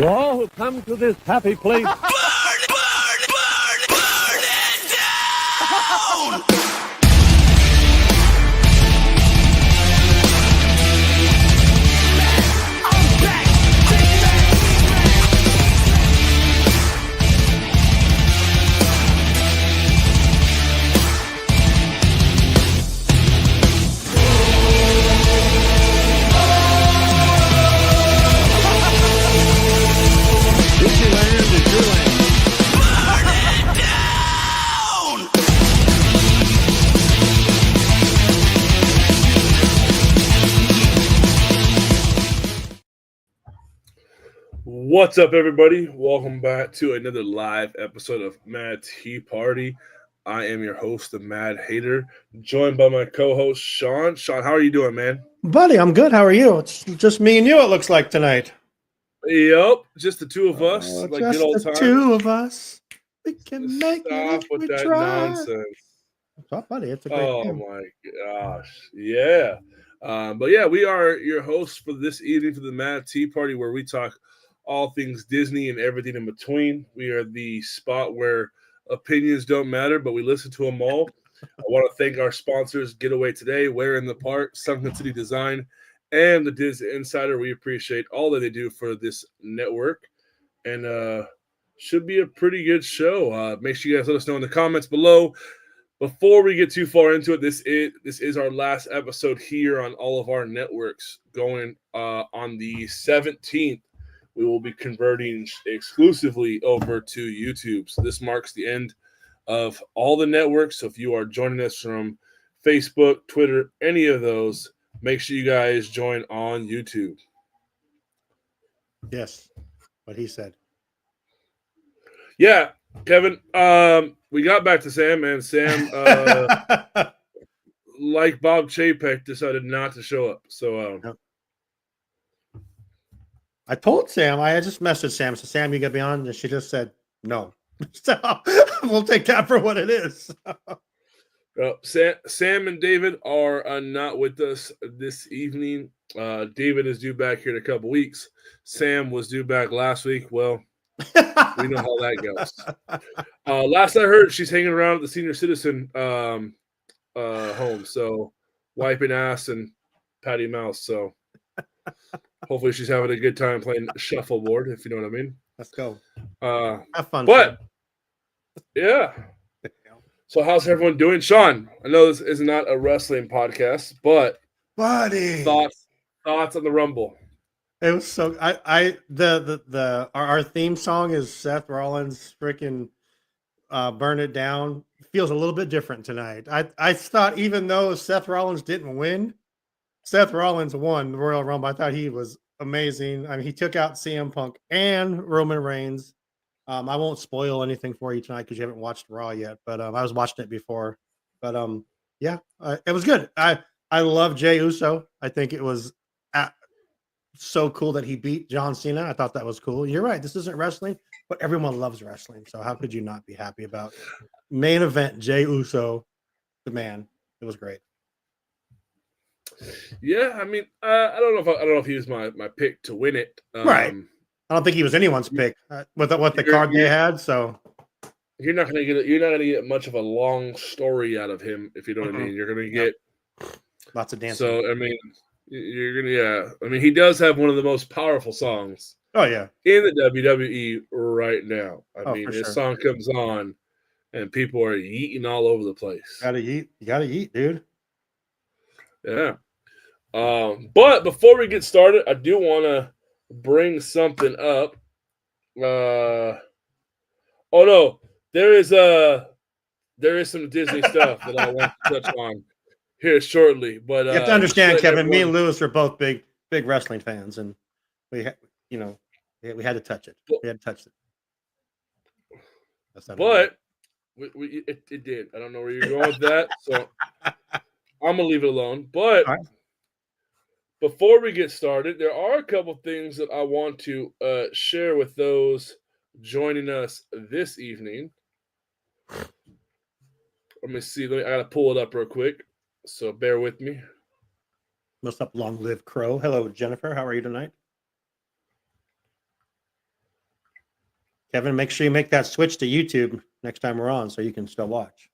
To all who come to this happy place, Burn it down! Disneyland is your land. Burn it down! What's up, everybody? Welcome back to another live episode of Mad Tea Party. I am your host, the Mad Hater, joined by my co-host, Sean. Sean, how are you doing, man? Buddy, I'm good. How are you? It's just me and you, it looks like tonight. Yep, just the two of us, Oh, like just good old the times. two of us. We can make Stop it if with we that try. nonsense. Oh, buddy, it's a great Oh game. my gosh, yeah. But yeah, we are your hosts for this evening for the Mad Tea Party, where we talk all things Disney and everything in between. We are the spot where opinions don't matter, but we listen to them all. I want to thank our sponsors, Getaway Today, Where in the Park, Sunken City Design, and the Disney Insider. We appreciate all that they do for this network, and should be a pretty good show. Make sure you guys let us know in the comments below. Before we get too far into it, this is our last episode here on all of our networks. Going on the 17th, we will be converting exclusively over to YouTube. So this marks the end of all the networks. So if you are joining us from Facebook, Twitter, any of those, make sure you guys join on YouTube. Yes, what he said. Yeah, Kevin. We got back to Sam, and Sam, like Bob Chapek, decided not to show up. So, Yep. I told Sam, I just messaged Sam. So, Sam, you got to be on. And she just said no. So, we'll take that for what it is. Sam and David are not with us this evening. David is due back here in a couple weeks. Sam was due back last week. Well, we know how that goes. Last I heard, she's hanging around at the senior citizen home, so wiping ass and patty mouse. So hopefully she's having a good time playing shuffleboard, if you know what I mean. Let's go. Have fun, but yeah. So how's everyone doing, Sean? I know this is not a wrestling podcast, but buddy, thoughts on the Rumble. it was so. Our theme song is Seth Rollins freaking "Burn It Down." Feels a little bit different tonight. I thought, even though Seth Rollins didn't win, Seth Rollins won the Royal Rumble. I thought he was amazing. I mean, he took out CM Punk and Roman Reigns. I won't spoil anything for you tonight because you haven't watched Raw yet, but I was watching it before. But yeah, it was good. I love Jey Uso. I think it was so cool that he beat John Cena. I thought that was cool. You're right. This isn't wrestling, but everyone loves wrestling. So how could you not be happy about main event Jey Uso, the man? It was great. Yeah, I mean, I don't know if he was my pick to win it. Right. I don't think he was anyone's pick with what the card they had. So you're not gonna get much of a long story out of him, if you know what I mean. You're gonna get lots of dancing. So I mean, you're gonna I mean, he does have one of the most powerful songs. Oh yeah, in the WWE right now. I mean, his sure. song comes on, and people are yeeting all over the place. You gotta eat, dude. Yeah. But before we get started, I do want to bring something up. Oh no, there is some Disney stuff that I want to touch on here shortly. But you have to understand, Kevin. Me and Lewis are both big wrestling fans, and we had to touch it. We had to touch it. But it did. I don't know where you're going with that, so I'm gonna leave it alone. But before we get started, there are a couple things that I want to share with those joining us this evening. Let me see. I gotta pull it up real quick, so bear with me. What's up, Long Live Crow? Hello, Jennifer. How are you tonight? Kevin, make sure you make that switch to YouTube next time we're on so you can still watch.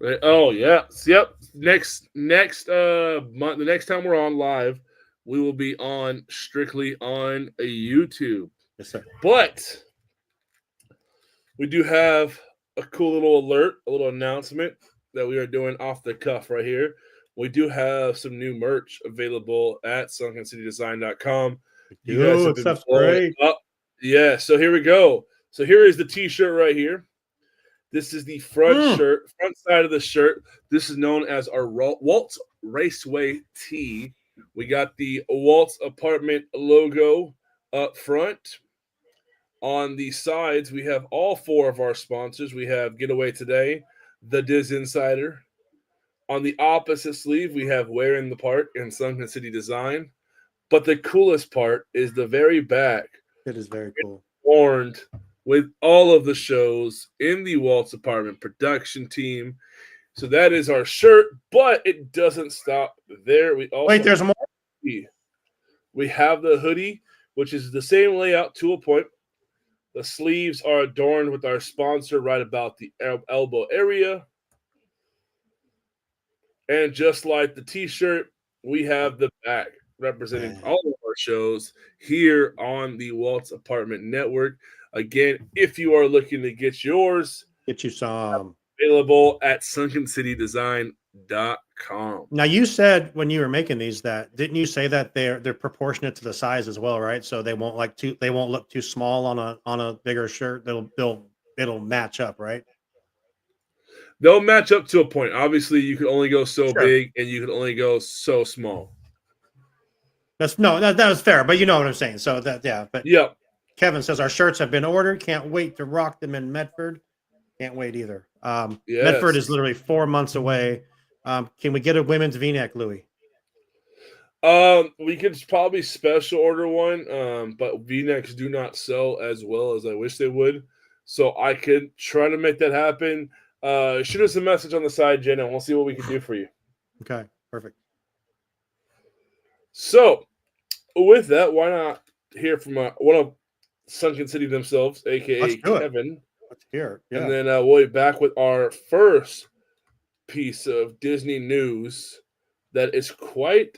Right. Oh yeah. Yep. Next month, the next time we're on live, we will be on strictly on a YouTube. Yes, sir. But we do have a cool little alert, a little announcement that we are doing off the cuff right here. We do have some new merch available at sunkencitydesign.com. You guys have been Stuff's blowing great. up. Yeah, so here we go. So here is the t-shirt right here. This is the front side of the shirt. This is known as our Waltz Raceway tee. We got the Waltz Apartment logo up front. On the sides, we have all four of our sponsors. We have Getaway Today, The Diz Insider. On the opposite sleeve, we have Where in the Park and Sunken City Design. But the coolest part is the very back. It is very cool. Warned with all of the shows in the Waltz Apartment production team. So that is our shirt, but it doesn't stop there. We also Wait, there's more? We have the hoodie, which is the same layout to a point. The sleeves are adorned with our sponsor right about the elbow area. And just like the t-shirt, we have the back representing all of our shows here on the Waltz Apartment Network. Again, if you are looking to get yours, Get you some. available at sunkencitydesign.com. Now you said when you were making these that didn't you say that they're proportionate to the size as well, right? So they won't look too small on a bigger shirt. It'll match up, right? They'll match up to a point. Obviously, you can only go so Sure. big and you can only go so small. That was fair, but you know what I'm saying. So but Yep. Kevin says our shirts have been ordered. Can't wait to rock them in Medford. Can't wait either. Yes. Medford is literally 4 months away. Can we get a women's V-neck, Louis? We could probably special order one, but V-necks do not sell as well as I wish they would. So I could try to make that happen. Shoot us a message on the side, Jen, and we'll see what we can do for you. Okay, perfect. So, with that, why not hear from one of Sunken City themselves, aka Let's do it. Kevin, Let's hear it. Yeah. and then we'll be back with our first piece of Disney news that is quite,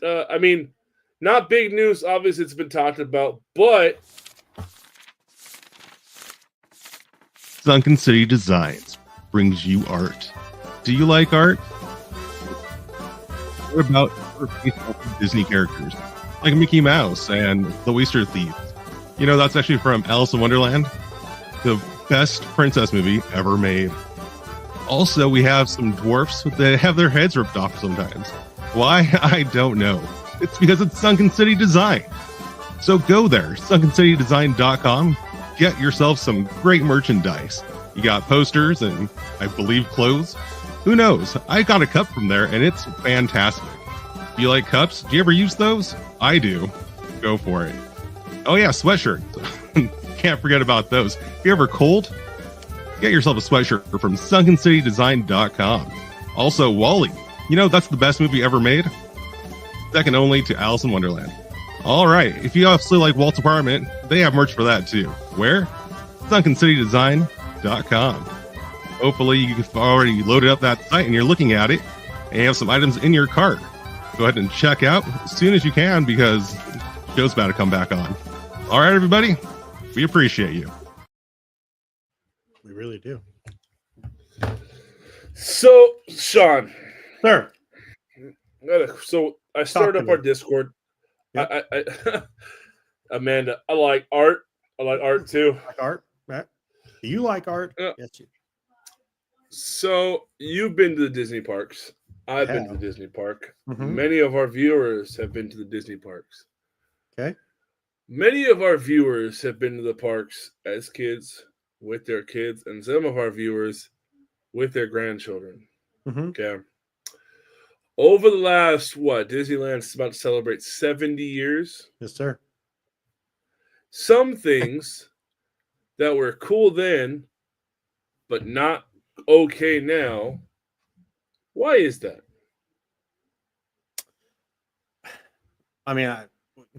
not big news. Obviously, it's been talked about, but Sunken City Designs brings you art. Do you like art? What about Disney characters like Mickey Mouse and the Oyster Thieves? You know, that's actually from Alice in Wonderland, the best princess movie ever made. Also, we have some dwarfs that have their heads ripped off sometimes. Why? I don't know. It's because it's Sunken City Design. So go there, sunkencitydesign.com. Get yourself some great merchandise. You got posters and, I believe, clothes. Who knows? I got a cup from there, and it's fantastic. Do you like cups? Do you ever use those? I do. Go for it. Oh, yeah, sweatshirts. Can't forget about those. If you're ever cold, get yourself a sweatshirt from sunkencitydesign.com. Also, WALL-E. You know, that's the best movie ever made. Second only to Alice in Wonderland. All right. If you also like Walt's Apartment, they have merch for that too. Where? sunkencitydesign.com. Hopefully you've already loaded up that site and you're looking at it and you have some items in your cart. Go ahead and check out as soon as you can because the show's about to come back on. All right, everybody. We appreciate you. We really do. so Sean, Sir. so I started up our Discord. Yep. I Amanda, I like art. I like art too. Like art, Matt? Do you like art? Yeah. Yes, you. So you've been to the Disney parks. I've been to the Disney park. Mhm. Many of our viewers have been to the Disney parks. Okay. Many of our viewers have been to the parks as kids, with their kids, and some of our viewers with their grandchildren. Mhm. Okay. Over the last, Disneyland's about to celebrate 70 years. Yes, sir. Some things that were cool then, but not okay now. Why is that? I mean,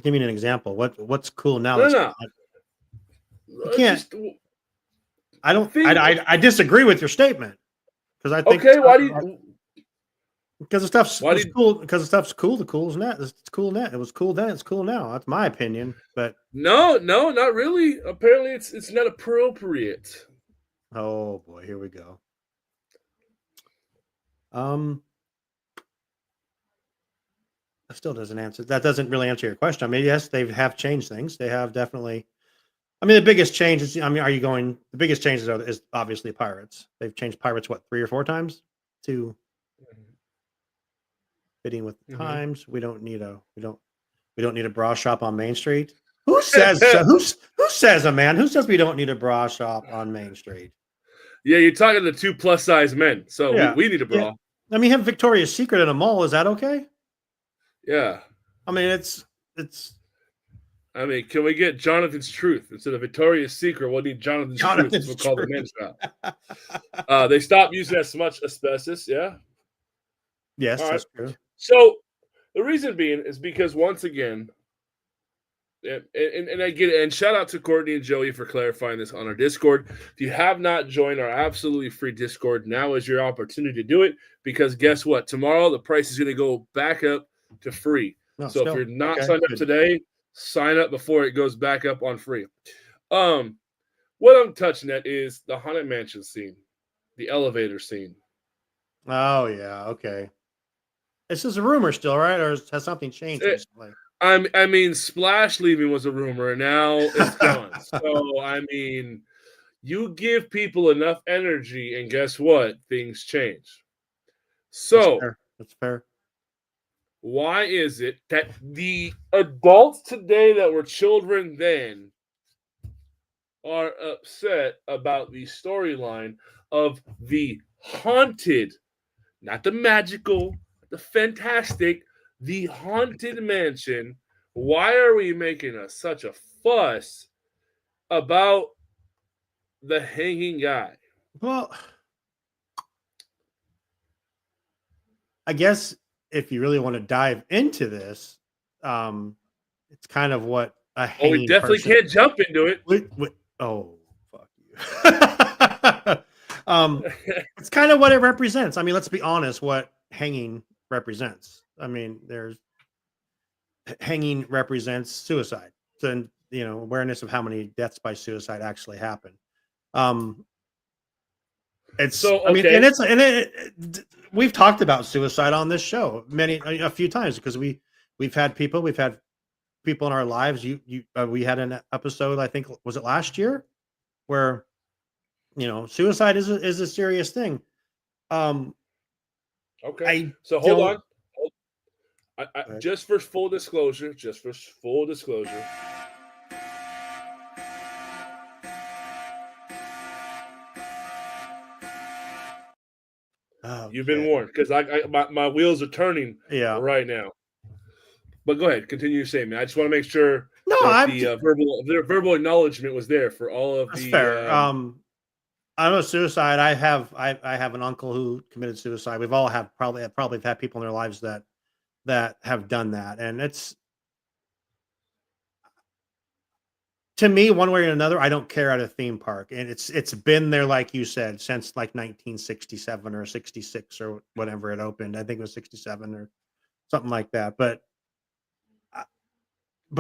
Give me an example. What's cool now? No, that's- no. can't- Just- I don't. Think- I disagree with your statement because I think. okay, why do you? Because the stuff's Why was do you- cool. Because the stuff's cool. The cool's net. It's cool net. It was cool then. It's cool now. That's my opinion. But No, not really. Apparently, it's not appropriate. oh boy, here we go. That still doesn't answer. That doesn't really answer your question. I mean, yes, they have changed things. They have definitely. I mean, the biggest change is. I mean, are you going? The biggest changes is obviously pirates. They've changed pirates what 3 or 4 times to fitting with the Mhm. times. We don't need a bra shop on Main Street. Who says so? Who says a man? Who says we don't need a bra shop on Main Street? Yeah, you're talking to 2 plus size men, so Yeah. we need a bra. I mean, have Victoria's Secret in a mall. Is that okay? Yeah. I mean, it's I mean, can we get Jonathan's Truth instead of Victoria's Secret? We'll need Jonathan's Jonathan's Truth. We'll call the Truth. men's shop. They stopped using as much asbestos. Yeah. yes, All that's true. So the reason being is because once again, and I get it, and shout out to Courtney and Joey for clarifying this on our Discord. If you have not joined our absolutely free Discord, now is your opportunity to do it because guess what? Tomorrow the price is going to go back up to free. No, So still, if you're not okay, signed up good. today, sign up before it goes back up on free. What I'm touching at is the Haunted Mansion scene, the elevator scene. Oh yeah, okay. This is a rumor still, right? Or has something changed recently? I mean, Splash leaving was a rumor, and now it's gone. So, I mean, you give people enough energy, and guess what? Things change. So, That's fair. why is it that the adults today that were children then are upset about the storyline of the haunted, not the magical, the fantastic, the haunted mansion? Why are we making such a fuss about the hanging guy? Well, I guess if you really want to dive into this, it's kind of what a Oh, hanging we definitely person- can't jump into it. Oh, fuck you. It's kind of what it represents. I mean, let's be honest, what hanging represents. I mean, hanging represents suicide. So, awareness of how many deaths by suicide actually happen. It's So, I mean, okay. we've talked about suicide on this show a few times because we've had people in our lives. We had an episode, I think, was it last year, where suicide is a serious thing. Okay. So hold don't- on. Just for full disclosure. You've been Okay. warned because my wheels are turning Yeah. right now. But go ahead, continue your statement. I just want to make sure No, that I'm the verbal acknowledgement was there for all of That's the. fair. I know suicide. I have an uncle who committed suicide. We've all probably had people in their lives that have done that, and it's, to me, one way or another, I don't care at a theme park, and it's been there, like you said, since like 1967 or 66 or whatever it opened. I think it was 67 or something like that. But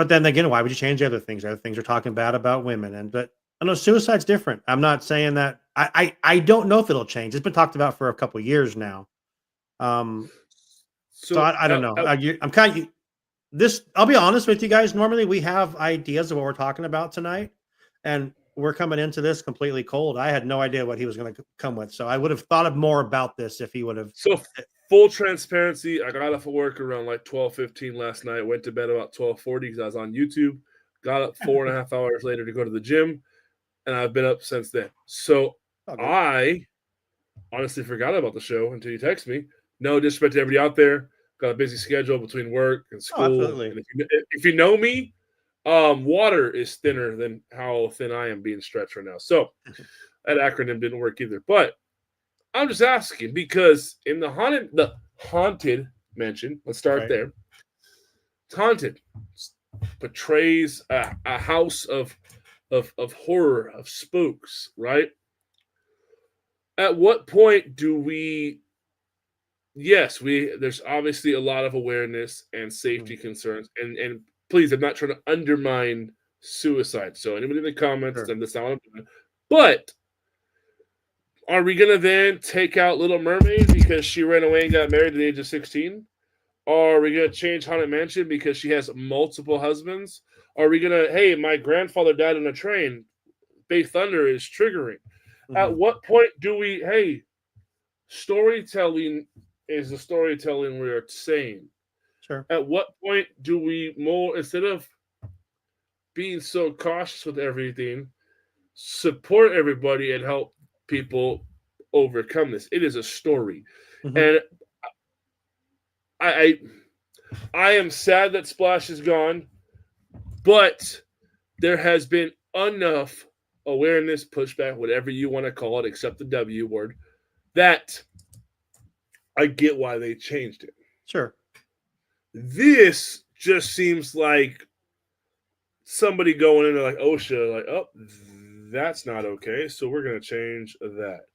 then again, why would you change other things? Other things are talking bad about women, but I know suicide's different. I'm not saying that. I don't know if it'll change. It's been talked about for a couple of years now. So I don't know. I'm kind of this. I'll be honest with you guys. Normally we have ideas of what we're talking about tonight, and we're coming into this completely cold. I had no idea what he was going to come with, so I would have thought of more about this if he would have. So full transparency, I got off of work around like 12:15 last night. Went to bed about 12:40 because I was on YouTube. Got up 4.5 hours later to go to the gym, and I've been up since then. So I honestly forgot about the show until you text me. No disrespect to everybody out there. Got a busy schedule between work and school. absolutely. And if you know me, water is thinner than how thin I am being stretched right now. So that acronym didn't work either. But I'm just asking because in the haunted mansion, let's start Right. there. It's haunted. portrays a house of horror, of spooks, right? At what point do we? Yes, there's obviously a lot of awareness and safety concerns, and please, I'm not trying to undermine suicide. So anybody in the comments, Sure. then that's not what I'm doing. But are we gonna then take out Little Mermaid because she ran away and got married at the age of 16? Or are we gonna change Haunted Mansion because she has multiple husbands? Are we gonna, hey, my grandfather died on a train? Big Thunder is triggering. At Mhm. what point do we, hey, storytelling is the storytelling we are saying? Sure. At what point do we more, instead of being so cautious with everything, support everybody and help people overcome this? It is a story. Mhm. And I I am sad that Splash is gone, but there has been enough awareness, pushback, whatever you want to call it, except the W word, that I get why they changed it. Sure. This just seems like somebody going into like OSHA, like, oh, that's not okay, so we're going to change that.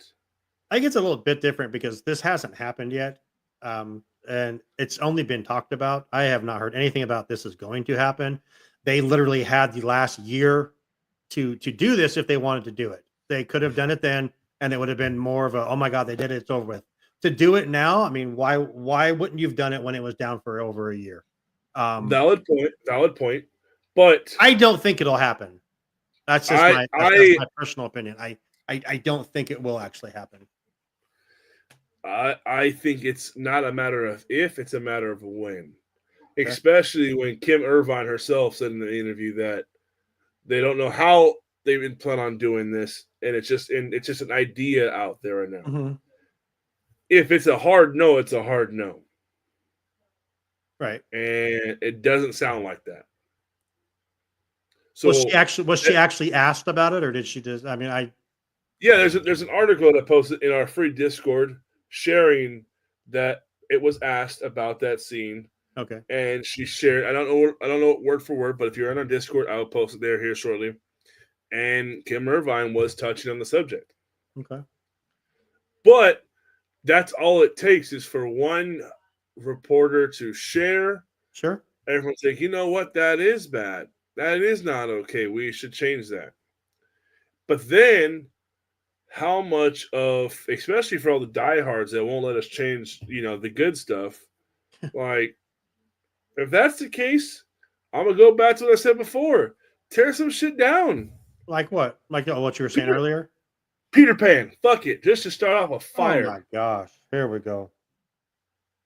I think it's a little bit different because this hasn't happened yet. And it's only been talked about. I have not heard anything about this is going to happen. They literally had the last year to do this if they wanted to do it. They could have done it then, and it would have been more of a, oh my god, they did it, it's over with. To do it now, I mean, why wouldn't you have done it when it was down for over a year? Valid point. Valid point. But I don't think it'll happen. That's just that's my personal opinion. I don't think it will actually happen. I think it's not a matter of if, it's a matter of when. Especially when Kim Irvine herself said in the interview that they don't know how they plan on doing this, and it's just an idea out there right now. Mhm. If it's a hard no, it's a hard no. Right. And it doesn't sound like that. So Was she actually asked about it, or did she just? I mean, yeah, there's an article that I posted in our free Discord sharing that it was asked about that scene, okay. and she shared. I don't know word for word, but if you're on our Discord, I'll post it here shortly. And Kim Irvine was touching on the subject, Okay. but that's all it takes is for one reporter to share. Sure. Everyone's like, you know what? That is bad. That is not okay. We should change that. But then, how much of, especially for all the diehards that won't let us change, the good stuff, like, if that's the case, I'm going to go back to what I said before. Tear some shit down. Like what? Like what you were saying earlier? Peter Pan. Fuck it. Just to start off with fire. Oh my gosh. Here we go.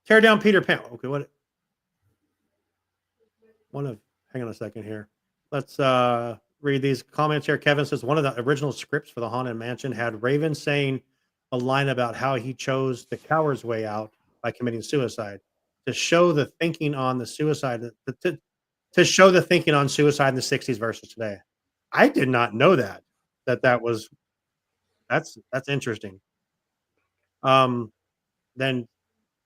Tear down Peter Pan. Okay, what? Hang on a second here. Let's read these comments here. Kevin says one of the original scripts for the Haunted Mansion had Raven saying a line about how he chose the coward's way out by committing suicide to show the thinking on the suicide to show the thinking on suicide in the 60s versus today. I did not know that was that's interesting. Then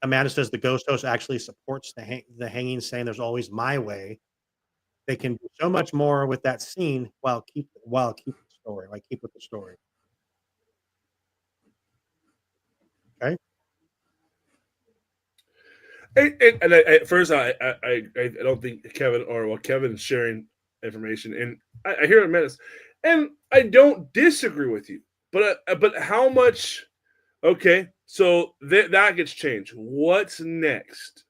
Amanda says the ghost host actually supports the hanging, saying there's always my way. They can do so much more with that scene while keep the story, like keep with the story. Okay. And at first, I don't think Kevin's sharing information, and I hear Amanda, and I don't disagree with you, but how much? Okay, so that gets changed. What's next?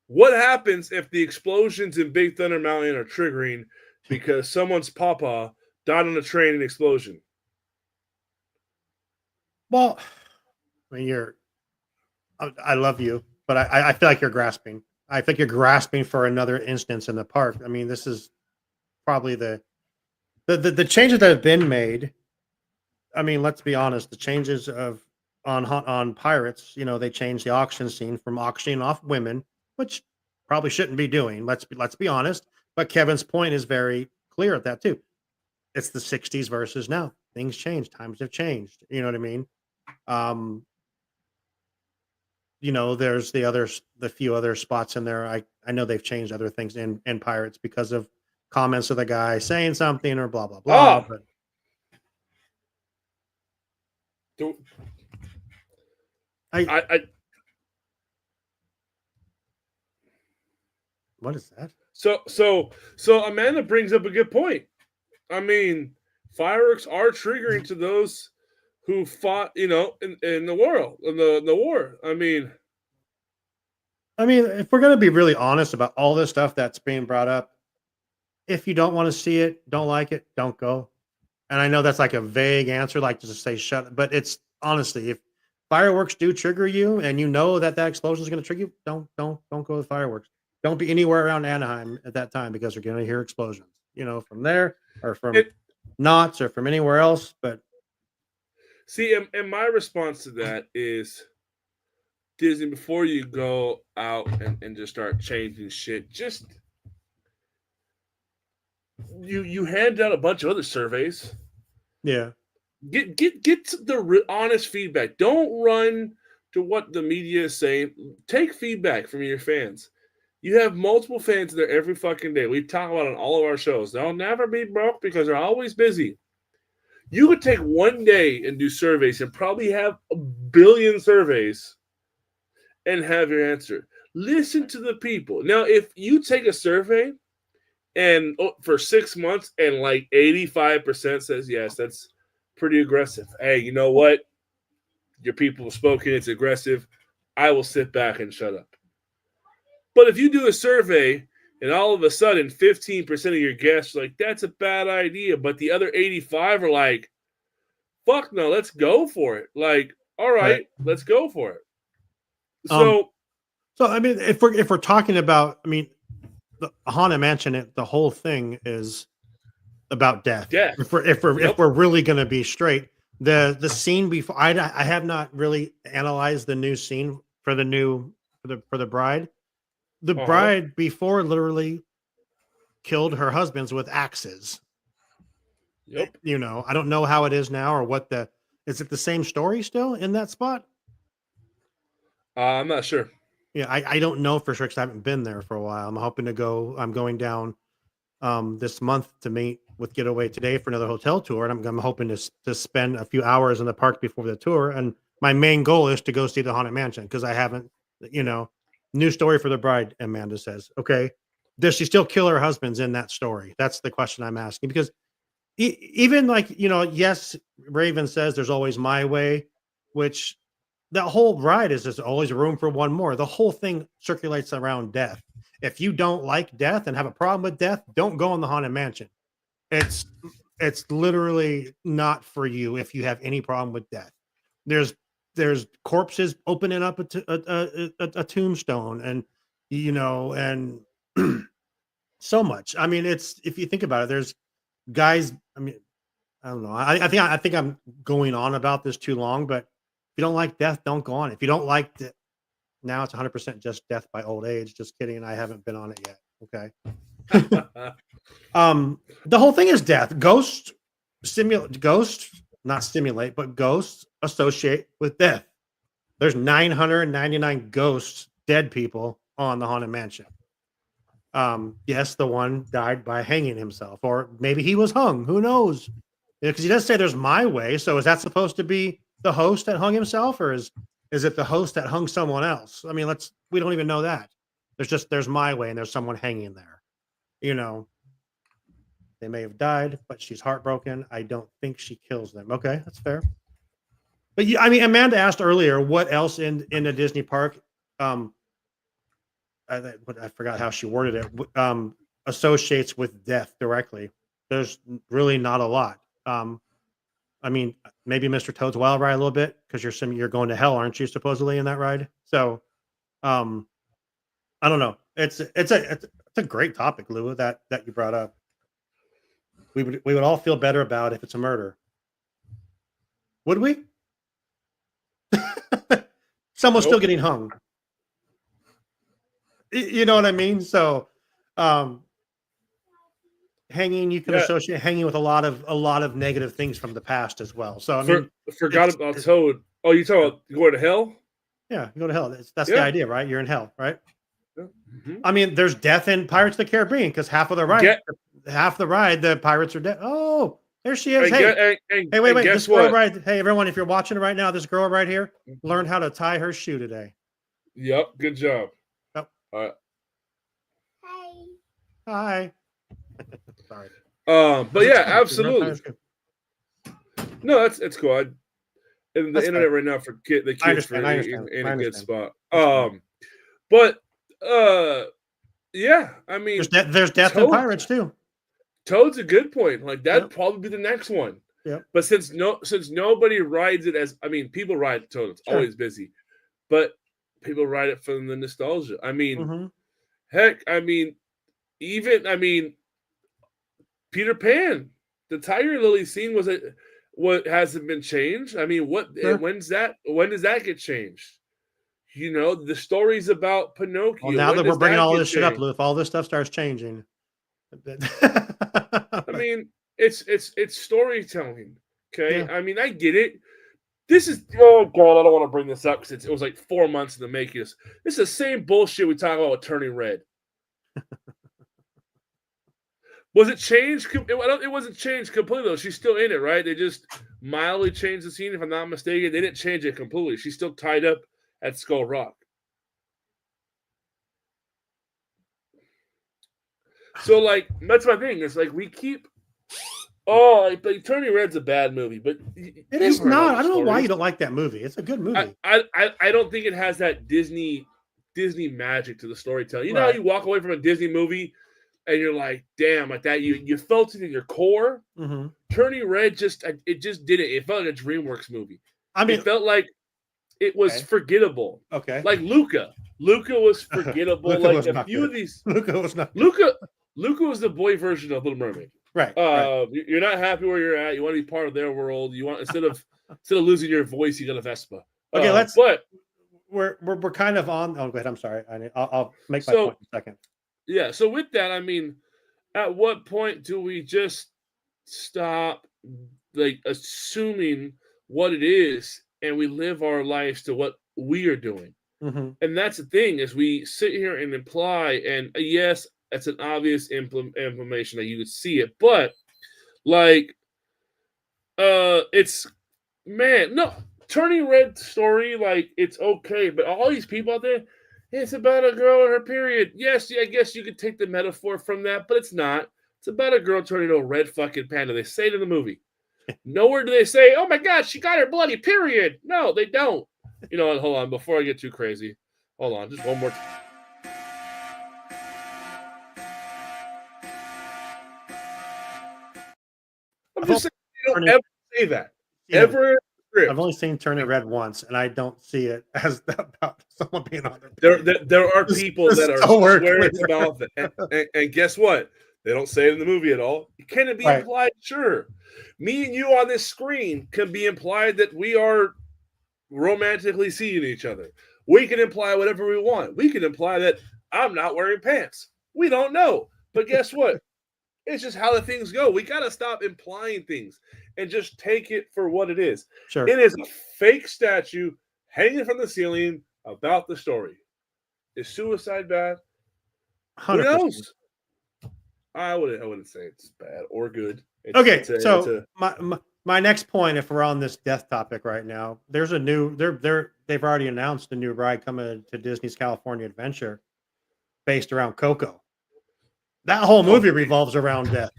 What happens if the explosions in Big Thunder Mountain are triggering because someone's papa died on a train in explosion? Well, I mean, I love you, but I feel like you're grasping. I think you're grasping for another instance in the park. I mean, this is probably the changes that have been made. I mean, let's be honest. The changes on Pirates, they changed the auction scene from auctioning off women, which probably shouldn't be doing. Let's be honest. But Kevin's point is very clear at that too. It's the 60s versus now. Things change. Times have changed. You know what I mean? there's the few other spots in there. I know they've changed other things in Pirates because of comments of the guy saying something or blah blah blah. Ah! But Do- I I what is that? so Amanda brings up a good point. I mean, fireworks are triggering to those who fought, in the world, in the war. I mean, If we're gonna be really honest about all this stuff that's being brought up, if you don't want to see it, don't like it, don't go. And I know that's like a vague answer, like to just say shut. But it's honestly, if fireworks do trigger you, and you know that explosion is going to trigger you, don't go to the fireworks. Don't be anywhere around Anaheim at that time because you're going to hear explosions. From there or from Knott's or from anywhere else. But see, and my response to that is, Disney, before you go out and just start changing shit, just you hand out a bunch of other surveys. yeah, Get the honest feedback. Don't run to what the media is saying. Take feedback from your fans. You have multiple fans there every fucking day. We talk about it on all of our shows. They'll never be broke because they're always busy. You could take one day and do surveys and probably have 1 billion surveys and have your answer. Listen to the people. Now, if you take a survey and for 6 months and like 85% says yes, that's pretty aggressive. Hey, you know what? Your people have spoken. It's aggressive. I will sit back and shut up. But if you do a survey and all of a sudden 15% of your guests are like, that's a bad idea, but the other 85 are like, fuck no, let's go for it. Like, all right, let's go for it. So if we're talking about, the Haunted Mansion, the whole thing is about death. Death. If we're really going to be straight, the scene before, I have not really analyzed the new scene for the bride. The bride before literally killed her husbands with axes. Yep. I don't know how it is now or is it the same story still in that spot? I'm not sure. Yeah, I don't know for sure because I haven't been there for a while. I'm hoping to go. I'm going down this month to meet with Getaway Today for another hotel tour, and I'm hoping to spend a few hours in the park before the tour. And my main goal is to go see the Haunted Mansion because I haven't, new story for the bride. Amanda says, okay, does she still kill her husbands in that story? That's the question I'm asking because even yes, Raven says there's always my way, which that whole ride is there's always room for one more. The whole thing circulates around death. If you don't like death and have a problem with death, don't go in the Haunted Mansion. It's literally not for you if you have any problem with death. There's corpses opening up a tombstone and and so much. It's, if you think about it, there's guys. I don't know. I think I'm going on about this too long, but if you don't like death, don't go on. If you don't like it, now it's 100% just death by old age. Just kidding. I haven't been on it yet. Okay. The whole thing is death. Ghosts associate with death. There's 999 ghosts, dead people on the Haunted Mansion. Yes, the one died by hanging himself, or maybe he was hung. Who knows? Because he does say there's my way. So is that supposed to be the host that hung himself, or is it the host that hung someone else? We don't even know that. There's my way, and there's someone hanging there. They may have died, but she's heartbroken. I don't think she kills them. Okay, that's fair. But Amanda asked earlier, what else in the Disney park? I forgot how she worded it. Associates with death directly. There's really not a lot. Maybe Mr. Toad's Wild Ride a little bit because you're going to hell, aren't you? Supposedly in that ride. So, I don't know. It's a great topic, Lou, that you brought up. We would all feel better about if it's a murder. Would we? Someone's still getting hung. You know what I mean? So, hanging, you can associate hanging with a lot of negative things from the past as well. So forgot about Toad. Oh, you talking about going to hell? Yeah, you go to hell. That's the Yeah. idea, right? You're in hell, right? Mhm. I mean, there's death in Pirates of the Caribbean because half the ride, the pirates are dead. Oh, there she is. And, Hey, and wait. guess This girl what? right. Hey, everyone, if you're watching right now, this girl right here learned how to tie her shoe today. Yep, good job. Yep. Hi. Hi. Sorry. But yeah, It's cool. Learn how to tie her absolutely. shoe. No, it's cool. And the That's internet fair. right now for the I kids understand, for I understand, in I a good understand. spot. That's fine. But yeah, I mean, There's death in Toad- Pirates too. Toad's a good point. Like that'd Yep. probably be the next one. Yep. But since nobody rides it as, I mean, people ride Toad. It's Sure. always busy, but people ride it for the nostalgia. I mean, Mhm. heck, I mean, Peter Pan, the Tiger Lily scene what hasn't been changed. I mean, Sure. when does that get changed? You know, the stories about Pinocchio. Well, now when that does we're bringing all get this shit up, changed? Lou, if all this stuff starts changing, I mean, it's storytelling. Okay, Yeah. I mean, I get it. This is, oh god, I don't want to bring this up because it was like 4 months in the making. This is the same bullshit we talk about with Turning Red. Was it changed? It wasn't changed completely though. She's still in it, right? They just mildly changed the scene, if I'm not mistaken. They didn't change it completely. She's still tied up at Skull Rock. So, like, that's my thing. It's like we keep. Oh, like Turning Red's a bad movie, but it is you've heard all not. the I don't know why stories. you don't like that movie. It's a good movie. I don't think it has that Disney magic to the storytelling. You know how Right. you walk away from a Disney movie and you're like, damn, like that. You felt it in your core. hmm Turning Red just didn't. It felt like a DreamWorks movie. I mean, It felt like it was Okay. forgettable. okay. Like Luca. Luca was forgettable. Luca like was a not few of good. these. Luca was not Luca was the boy version of Little Mermaid. right. Right. You're not happy where you're at. You want to be part of their world. You want instead of losing your voice, you got a Vespa. Okay, let's- But We're kind of on. Oh, go ahead. I'm sorry. I'll make my So- point in a second. yeah, so with that, I mean, at what point do we just stop like assuming what it is and we live our lives to what we are doing? hmm And that's the thing is we sit here and imply, and yes, that's an obvious implementation that you could see it, but like, it's no Turning Red story, like it's okay, but all these people out there, it's about a girl and her period. Yes, I guess you could take the metaphor from that, but it's not. It's about a girl turning into a red fucking panda. They say it in the movie. Nowhere do they say, "Oh my God, she got her bloody period." No, they don't. You know what? Hold on, before I get too crazy. Hold on, just one more. I'm just saying, you don't Turning- ever say that. Yeah, Ever. I've only seen Turning Red once, and I don't see it as about someone being on their. There are Just- people just that are so we're swearing clear. about it. And guess what? They don't say it in the movie at all. Can it be Right. implied? Sure. Me and you on this screen can be implied that we are romantically seeing each other. We can imply whatever we want. We can imply that I'm not wearing pants. We don't know. But guess what? It's just how the things go. We got to stop implying things and just take it for what it is. Sure. It is a fake statue hanging from the ceiling about the story. Is suicide bad? Who 100%. knows? I wouldn't say it's bad or good. Okay, so my next point, if we're on this death topic right now, there's a new they've already announced a new ride coming to Disney's California Adventure based around Coco. That whole movie revolves around death.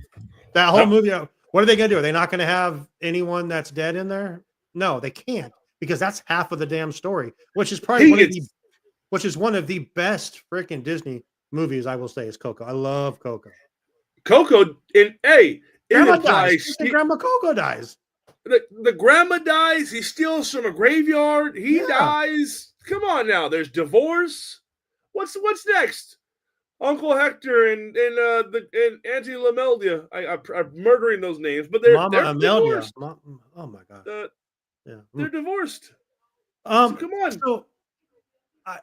That whole movie. What are they gonna do? Are they not gonna have anyone that's dead in there? No, they can't, because that's half of the damn story, which is probably one of the best freaking Disney movies, I will say, is Coco. I love Coco. Coco Grandma dies. Grandma Coco dies. The grandma dies. He steals from a graveyard. He Yeah. dies. Come on now. There's divorce. What's next? Uncle Hector and Auntie Lameldia. I'm murdering those names, but they're Mama divorced. Amelia. Oh my god. Yeah. They're divorced. So come on. So, I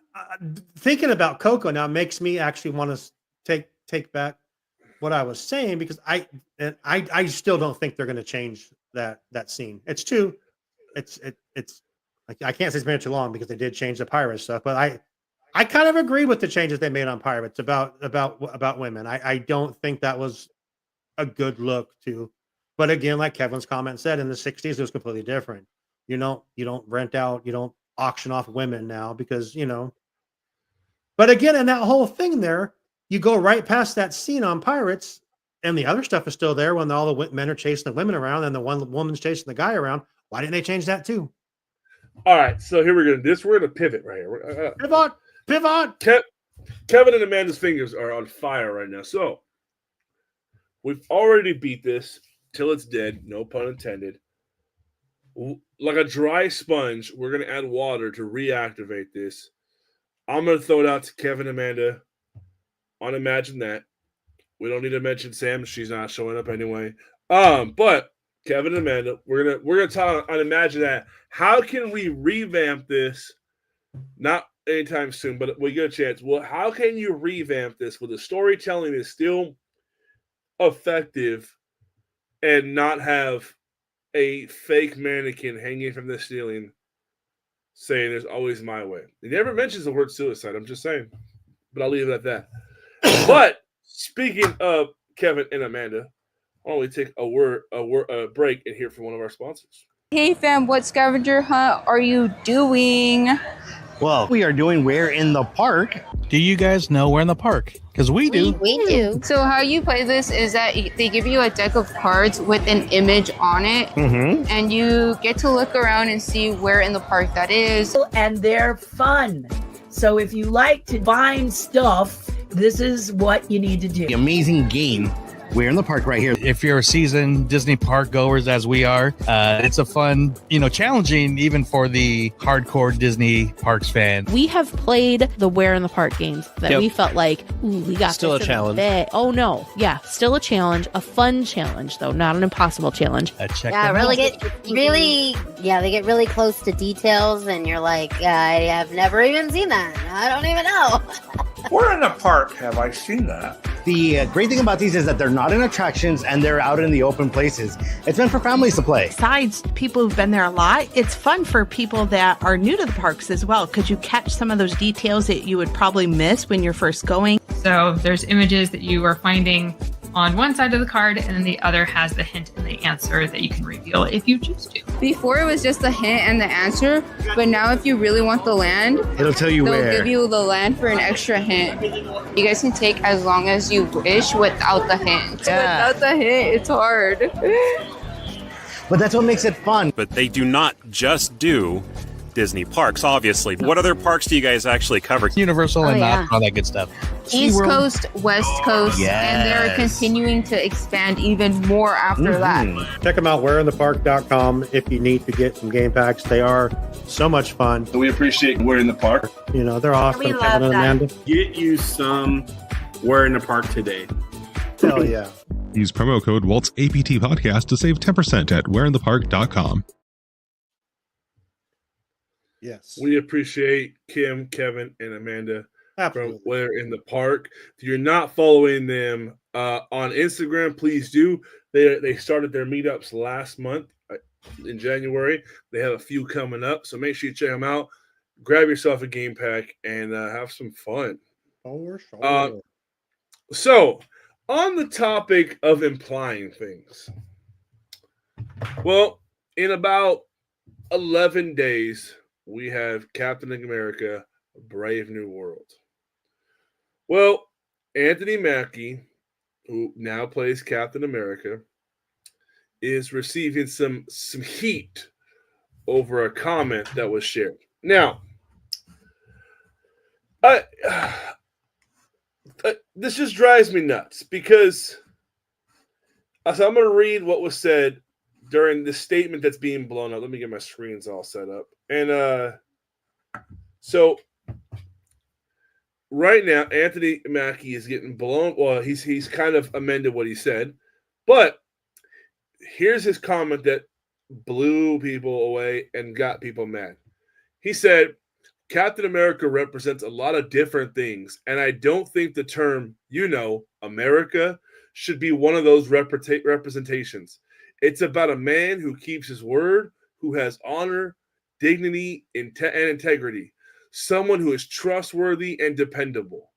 thinking about Coco now makes me actually want to take back what I was saying, because I still don't think they're going to change that scene. It's Like, I can't say it's been too long because they did change the pirate stuff, but I kind of agree with the changes they made on pirates about women. I don't think that was a good look to, but again, like Kevin's comment said, in the 60s it was completely different. You don't rent out, you don't auction off women now because but again, in that whole thing there, you go right past that scene on Pirates, and the other stuff is still there when all the men are chasing the women around and the one woman's chasing the guy around. Why didn't they change that too? All right, so here we're gonna pivot right here. Pivot. Kevin and Amanda's fingers are on fire right now. So we've already beat this till it's dead, no pun intended. Like a dry sponge, we're gonna add water to reactivate this. I'm gonna throw it out to Kevin and Amanda on Imagine That. We don't need to mention Sam; she's not showing up anyway. But Kevin and Amanda, we're gonna talk on Imagine That. How can we revamp this? Not anytime soon, but we get a chance. Well, how can you revamp this where the storytelling is still effective and not have a fake mannequin hanging from the ceiling saying "There's always my way"? He never mentions the word suicide. I'm just saying, but I'll leave it at that. But speaking of Kevin and Amanda, why don't we take a break and hear from one of our sponsors? Hey fam, what scavenger hunt are you doing? Well, we are doing Where in the Park. Do you guys know Where in the Park? Because we do. We do. So how you play this is that they give you a deck of cards with an image on it, and you get to look around and see where in the park that is. And they're fun. So if you like to find stuff, this is what you need to do. The amazing game, Where in the Park, right here. If you're a seasoned Disney park goers as we are, it's a fun, challenging even for the hardcore Disney parks fan. We have played the Where in the Park games that we felt like, ooh, we got Still this a challenge. bit. Oh no, yeah, still a challenge, a fun challenge though, not an impossible challenge. Check Yeah, them really out. they get really close to details, and you're like, I have never even seen that. I don't even know. Where in the park have I seen that? The great thing about these is that they're not in attractions and they're out in the open places. It's meant for families to play. Besides people who've been there a lot, it's fun for people that are new to the parks as well, because you catch some of those details that you would probably miss when you're first going. So there's images that you are finding on one side of the card, and then the other has the hint and the answer that you can reveal if you choose to. Before it was just the hint and the answer, but now if you really want the land, It'll tell you they'll where. give you the land for an extra hint. You guys can take as long as you wish without the hint. Yeah. Without the hint, it's hard. But that's what makes it fun. But they do not just do Disney parks, obviously. What other parks do you guys actually cover? Universal and all that good stuff. East Coast, West Coast, and they're Yes. continuing to expand even more after that. Check them out, whereinthepark.com, if you need to get some game packs. They are so much fun. We appreciate Where in the Park. They're awesome. We love Kevin and that. Amanda. Get you some Where in the Park today. Hell yeah. Use promo code Walt's APT Podcast to save 10% at whereinthepark.com. Yes. We appreciate Kim, Kevin, and Amanda Absolutely. from Where in the Park. If you're not following them on Instagram, please do. They started their meetups last month in January. They have a few coming up, so make sure you check them out. Grab yourself a game pack and have some fun. For sure. So, on the topic of implying things, well, in about 11 days, we have Captain America, Brave New World. Well, Anthony Mackie, who now plays Captain America, is receiving some heat over a comment that was shared. Now, this just drives me nuts because I'm going to read what was said during the statement that's being blown up. Let me get my screens all set up. And so right now, Anthony Mackie is getting blown. Well, he's kind of amended what he said, but here's his comment that blew people away and got people mad. He said, Captain America represents a lot of different things, and I don't think the term, America, should be one of those representations. It's about a man who keeps his word, who has honor, dignity, and integrity. Someone who is trustworthy and dependable.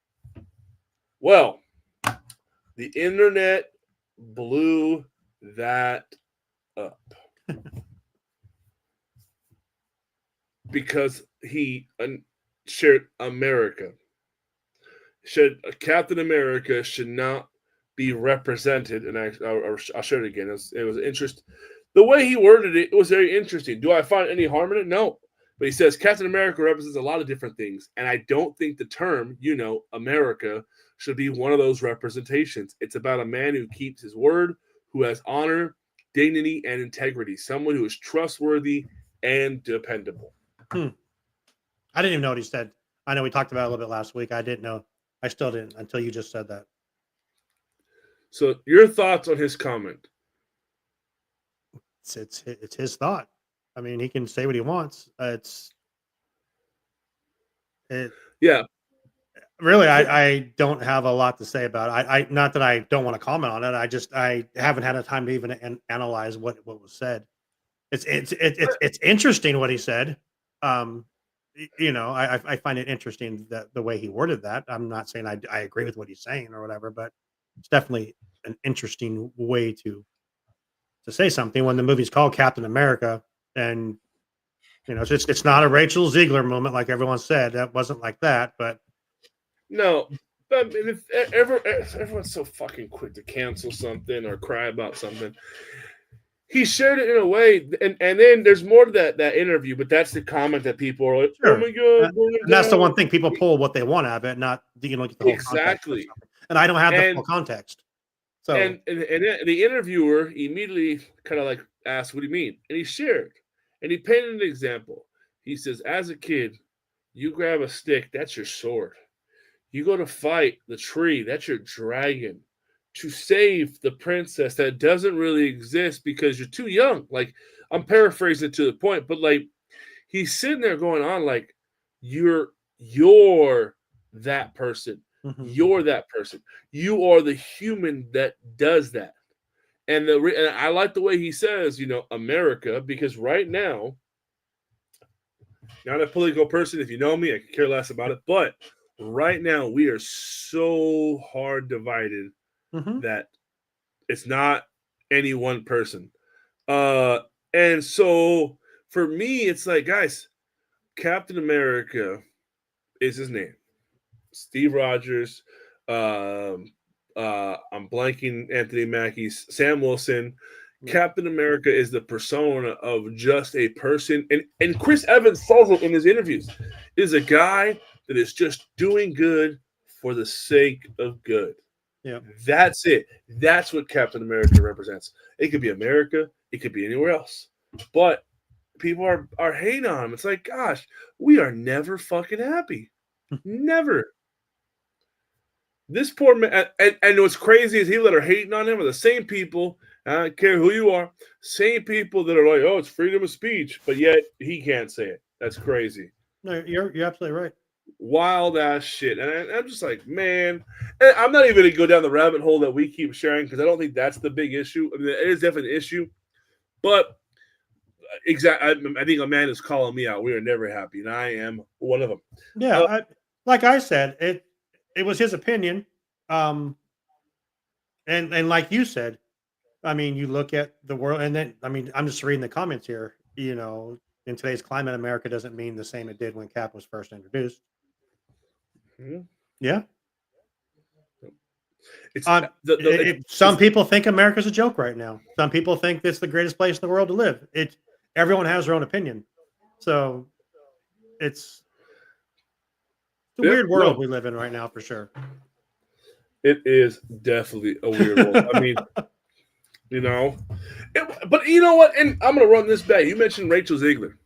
Well, the internet blew that up. Because he shared America. Captain America should not be represented, and I'll share it again. It was interest. The way he worded it, it was very interesting. Do I find any harm in it? No. But he says Captain America represents a lot of different things, and I don't think the term, America, should be one of those representations. It's about a man who keeps his word, who has honor, dignity, and integrity, someone who is trustworthy and dependable. I didn't even know what he said. I know we talked about it a little bit last week. I didn't know. I still didn't until you just said that. So your thoughts on his comment? It's his thought. I mean, he can say what he wants. Yeah. Really, I don't have a lot to say about it. I not that I don't want to comment on it. I haven't had a time to even analyze what was said. It's interesting what he said. I find it interesting that the way he worded that. I'm not saying I agree with what he's saying or whatever, but it's definitely an interesting way to say something when the movie's called Captain America, and it's not a Rachel Ziegler moment like everyone said. That wasn't like that, but no. But if everyone's so fucking quick to cancel something or cry about something. He shared it in a way, and then there's more to that interview, but that's the comment that people are like, sure. "Oh my god!" And that's the one thing, people pull what they want out of it, not get the whole exactly. And I don't have the full context. So and the interviewer immediately kind of like asked, "What do you mean?" And he shared, and he painted an example. He says, "As a kid, you grab a stick, that's your sword. You go to fight the tree, that's your dragon. To save the princess that doesn't really exist because you're too young." Like, I'm paraphrasing it to the point, but like he's sitting there going on like, you're that person. Mm-hmm. You're that person. You are the human that does that. And I like the way he says, America, because right now, not a political person. If you know me, I could care less about it. But right now, we are so hard divided. Mm-hmm. That it's not any one person. And so for me, it's like, guys, Captain America is his name. Steve Rogers. I'm blanking Anthony Mackie's Sam Wilson. Mm-hmm. Captain America is the persona of just a person. And Chris Evans says it in his interviews. Is a guy that is just doing good for the sake of good. Yeah, that's it. That's what Captain America represents. It could be America. It could be anywhere else. But people are hating on him. It's like, gosh, we are never fucking happy. Never. This poor man. And what's crazy is people that are hating on him are the same people. I don't care who you are. Same people that are like, oh, it's freedom of speech. But yet he can't say it. That's crazy. No, you're absolutely right. Wild ass shit. And I'm just like, man, and I'm not even going to go down the rabbit hole that we keep sharing because I don't think that's the big issue. I mean, it is definitely an issue, but I think a man is calling me out. We are never happy, and I am one of them. Yeah, like I said, it was his opinion, and like you said, I mean, you look at the world, and then I'm just reading the comments here. In today's climate, America doesn't mean the same it did when Cap was first introduced. Mm-hmm. Yeah. Some people think America's a joke right now. Some people think it's the greatest place in the world to live. Everyone has their own opinion. So it's a weird world we live in right now, for sure. It is definitely a weird world. I mean, but you know what? And I'm going to run this back. You mentioned Rachel Ziegler.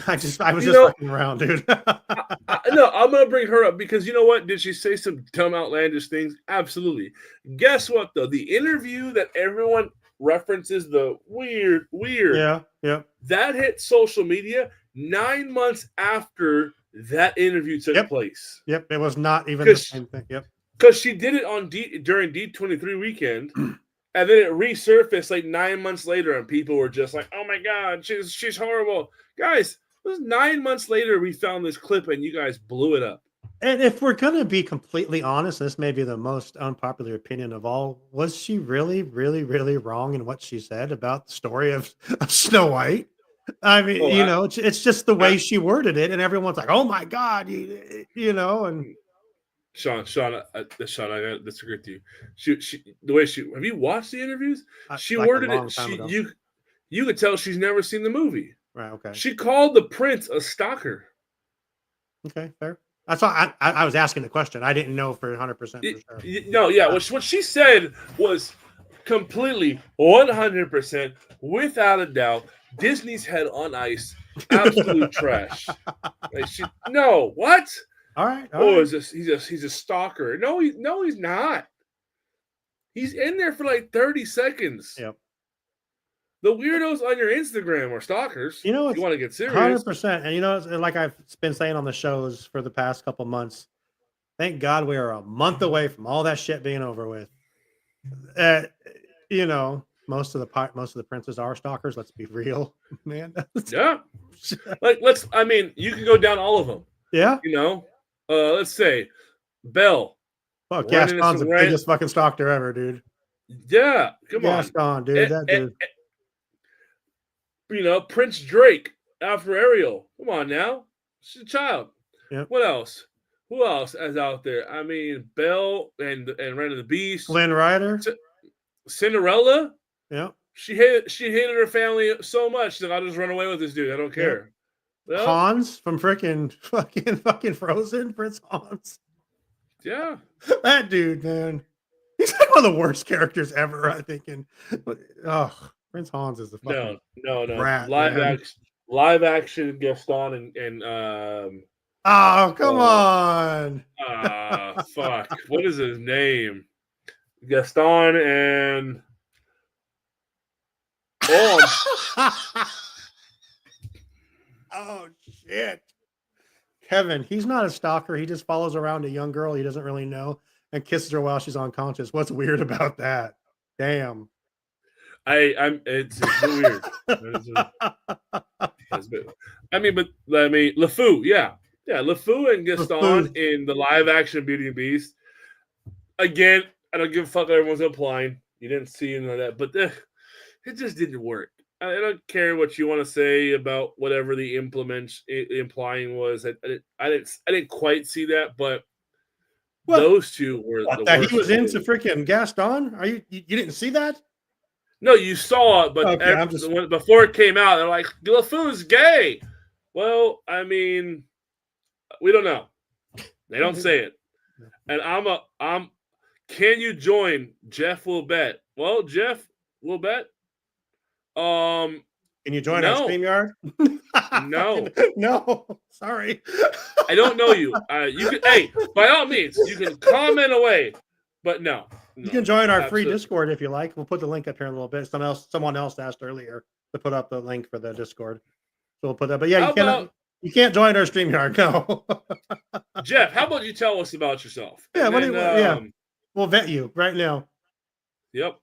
I was just fucking around, dude. No, I'm going to bring her up because you know what? Did she say some dumb, outlandish things? Absolutely. Guess what, though? The interview that everyone references, the weird. Yeah. That hit social media 9 months after that interview took place. Yep. It was not even the same thing. Yep. Because she did it during D23 weekend. And then it resurfaced like 9 months later, and people were just like, "Oh my God, she's horrible, guys." It was 9 months later we found this clip and you guys blew it up. And if we're gonna be completely honest, this may be the most unpopular opinion of all. Was she really, really, really wrong in what she said about the story of Snow White? I mean, it's just the way she worded it, and everyone's like, "Oh my god," and Sean, I gotta disagree with you. She the way she have you watched the interviews? She like a worded long it. time ago. You could tell she's never seen the movie. Right. Okay. She called the prince a stalker. Okay. Fair. That's why I was asking the question. I didn't know for 100% for sure. No, yeah. What she said was completely 100% without a doubt. Disney's head on ice. Absolute trash. Like what? All right. He's a stalker. No, he's not. He's in there for like 30 seconds. Yep. The weirdos on your Instagram are stalkers. You know, if you want to get serious. 100%. And like I've been saying on the shows for the past couple months, thank God we are a month away from all that shit being over with. Most of the princes are stalkers. Let's be real, man. Yeah. You can go down all of them. Yeah. Let's say Belle. Well, Gaston's the biggest fucking stalker ever, dude. Yeah. Come on. Gaston, dude. That dude. Prince Drake after Ariel. Come on now. She's a child. Yep. What else? Who else is out there? I mean, Belle and Ren of the Beast. Lynn Rider. Cinderella. Yeah. She hated her family so much. She's like, I'll just run away with this dude. I don't care. Well, Hans from fucking Frozen, Prince Hans. Yeah. That dude, man. He's like one of the worst characters ever, I think. Prince Hans is the fucking no. rat, Live action Gaston and oh, come on. Fuck. What is his name? Gaston and oh shit. Kevin, he's not a stalker. He just follows around a young girl he doesn't really know and kisses her while she's unconscious. What's weird about that? Damn. It's weird. LeFou, yeah, LeFou and Gaston in the live action Beauty and Beast. Again, I don't give a fuck what everyone's implying. You didn't see any of that, but it just didn't work. I don't care what you want to say about whatever the implying was. I didn't quite see that, but those two were the worst. He was into freaking Gaston. You didn't see that? No, you saw it, but before it came out, they're like, LeFou's gay. Well, I mean, we don't know. They don't say it. And can you join Jeff Will Bet? Well, Jeff Will Bet. Can you join our StreamYard? No. No. Sorry. I don't know you. You can, hey, by all means, you can comment away, but no. You can join our free Discord if you like. We'll put the link up here in a little bit. Someone else asked earlier to put up the link for the Discord, so we'll put that. But yeah, you can't join our StreamYard. No. Jeff, how about you tell us about yourself? Yeah. We'll vet you right now. Yep.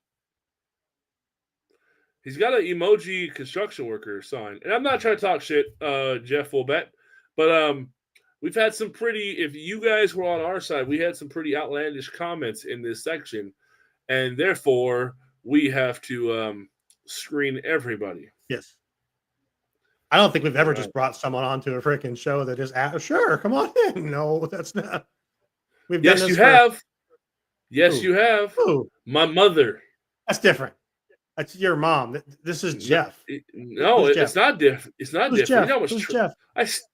He's got an emoji construction worker sign, and I'm not trying to talk shit, Jeff Will Bet, but we've had some if you guys were on our side, we had some pretty outlandish comments in this section, and therefore we have to screen everybody. Yes. I don't think we've ever just brought someone onto a freaking show that is sure, come on in. No, that's not. Yes, you have. Yes, you have. Who? My mother. That's different. That's your mom. This is Jeff. No, it's not different. It's not different. Jeff? You know how Who's Jeff?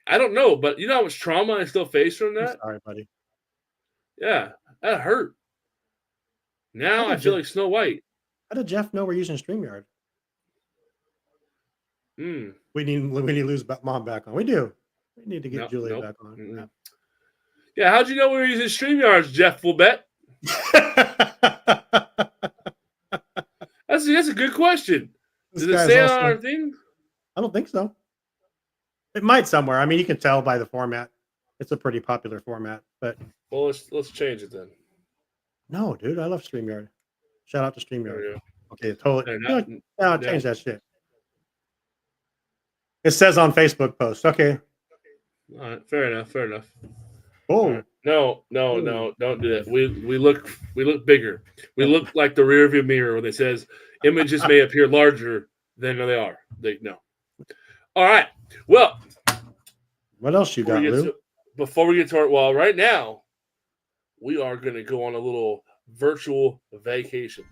I don't know, but you know how much trauma I still face from that? I'm sorry, buddy. Yeah, that hurt. Now I feel like Snow White. How did Jeff know we're using StreamYard? We need to lose mom back on. We do. We need to get Julia back on. Yeah, how'd you know we were using StreamYards, Jeff Will Bet? That's a good question. Does it say on our thing? I don't think so. It might somewhere. I mean, you can tell by the format. It's a pretty popular format, but let's change it then. No, dude, I love StreamYard. Shout out to StreamYard. Okay, totally. Change that shit. It says on Facebook post. Okay. All right, fair enough. Oh. All right. No, don't do that. We look bigger. We look like the rearview mirror when it says images may appear larger than they are. No. All right. Well, what else you got, Lou? Before we get to it, well, right now we are going to go on a little virtual vacation.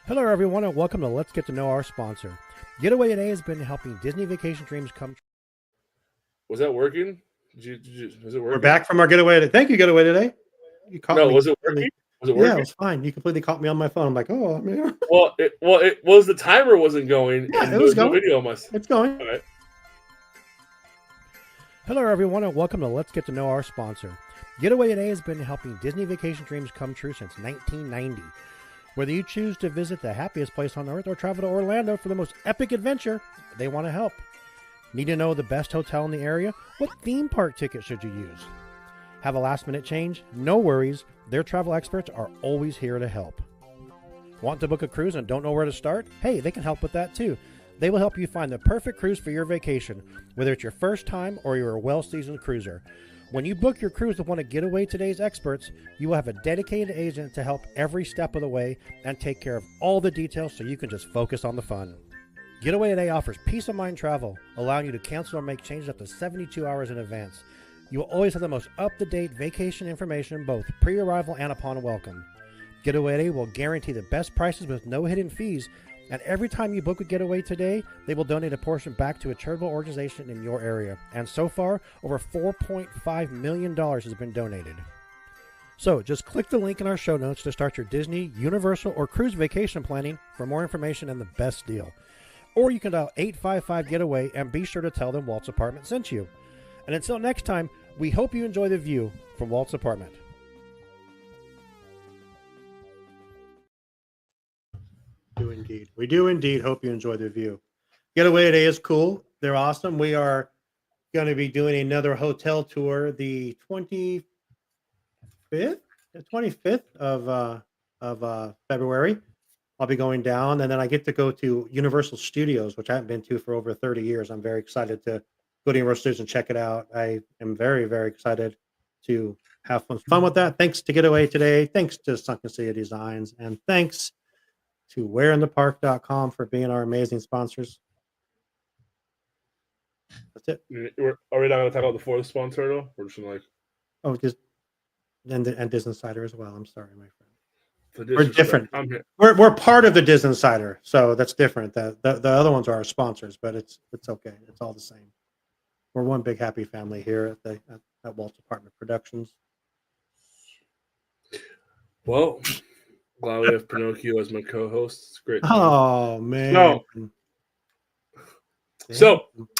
Hello, everyone, and welcome to Let's Get to Know Our Sponsor. Getaway Today has been helping Disney vacation dreams come true. Was that working? Was it working? We're back from our getaway today. Thank you, getaway today. You caught me. Was it working? Was it working? Yeah, it was fine. You completely caught me on my phone. I'm like, oh, I'm here. Well, it was the timer wasn't going. Yeah, it was going. No video on my... It's going. All right. Hello, everyone, and welcome to Let's Get to Know Our Sponsor. Getaway Today has been helping Disney vacation dreams come true since 1990. Whether you choose to visit the happiest place on earth or travel to Orlando for the most epic adventure, they want to help. Need to know the best hotel in the area? What theme park ticket should you use? Have a last minute change? No worries. Their travel experts are always here to help. Want to book a cruise and don't know where to start? Hey, they can help with that too. They will help you find the perfect cruise for your vacation, whether it's your first time or you're a well-seasoned cruiser. When you book your cruise with one of Getaway Today's experts, you will have a dedicated agent to help every step of the way and take care of all the details so you can just focus on the fun. Getaway Today offers peace of mind travel, allowing you to cancel or make changes up to 72 hours in advance. You will always have the most up-to-date vacation information both pre-arrival and upon welcome. Getaway Today will guarantee the best prices with no hidden fees, and every time you book with Getaway Today, they will donate a portion back to a charitable organization in your area. And so far, over $4.5 million has been donated. So just click the link in our show notes to start your Disney, Universal, or cruise vacation planning for more information and the best deal. Or you can dial 855-GETAWAY and be sure to tell them Walt's Apartment sent you. And until next time, we hope you enjoy the view from Walt's Apartment. We do indeed hope you enjoy the view. Getaway Today is cool. They're awesome. We are going to be doing another hotel tour the 25th of February. I'll be going down, and then I get to go to Universal Studios, which I haven't been to for over 30 years. I'm very excited to go to Universal Studios and check it out. I am very, very excited to have fun with that. Thanks to Getaway Today. Thanks to Sunken City Designs, and thanks to whereinthepark.com for being our amazing sponsors. That's it. Are we not going to talk about the fourth sponsor though? We're just like, oh, just and Disney Insider as well. I'm sorry, my friend. We're different. We're part of the Disney Insider, so that's different. The other ones are our sponsors, but it's okay. It's all the same. We're one big happy family here at Walt's Apartment Productions. Well, glad we have Pinocchio as my co-host. It's great. Oh man.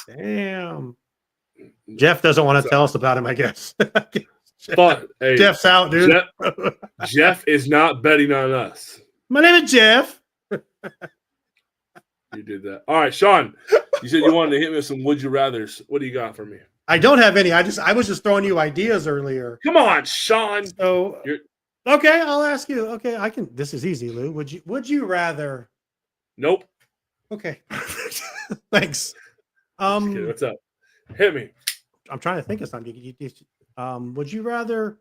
Damn. Jeff doesn't want to tell us about him, I guess. But hey, Jeff's out, dude. Jeff is not betting on us. My name is Jeff. You did that. All right, Sean. You said you wanted to hit me with some would you rathers. What do you got for me? I don't have any. I was just throwing you ideas earlier. Come on, Sean. So okay, I'll ask you. Okay, I can. This is easy, Lou. Would you rather? Nope. Okay. Thanks. Kidding. What's up? Hit me. I'm trying to think of something. Would you rather?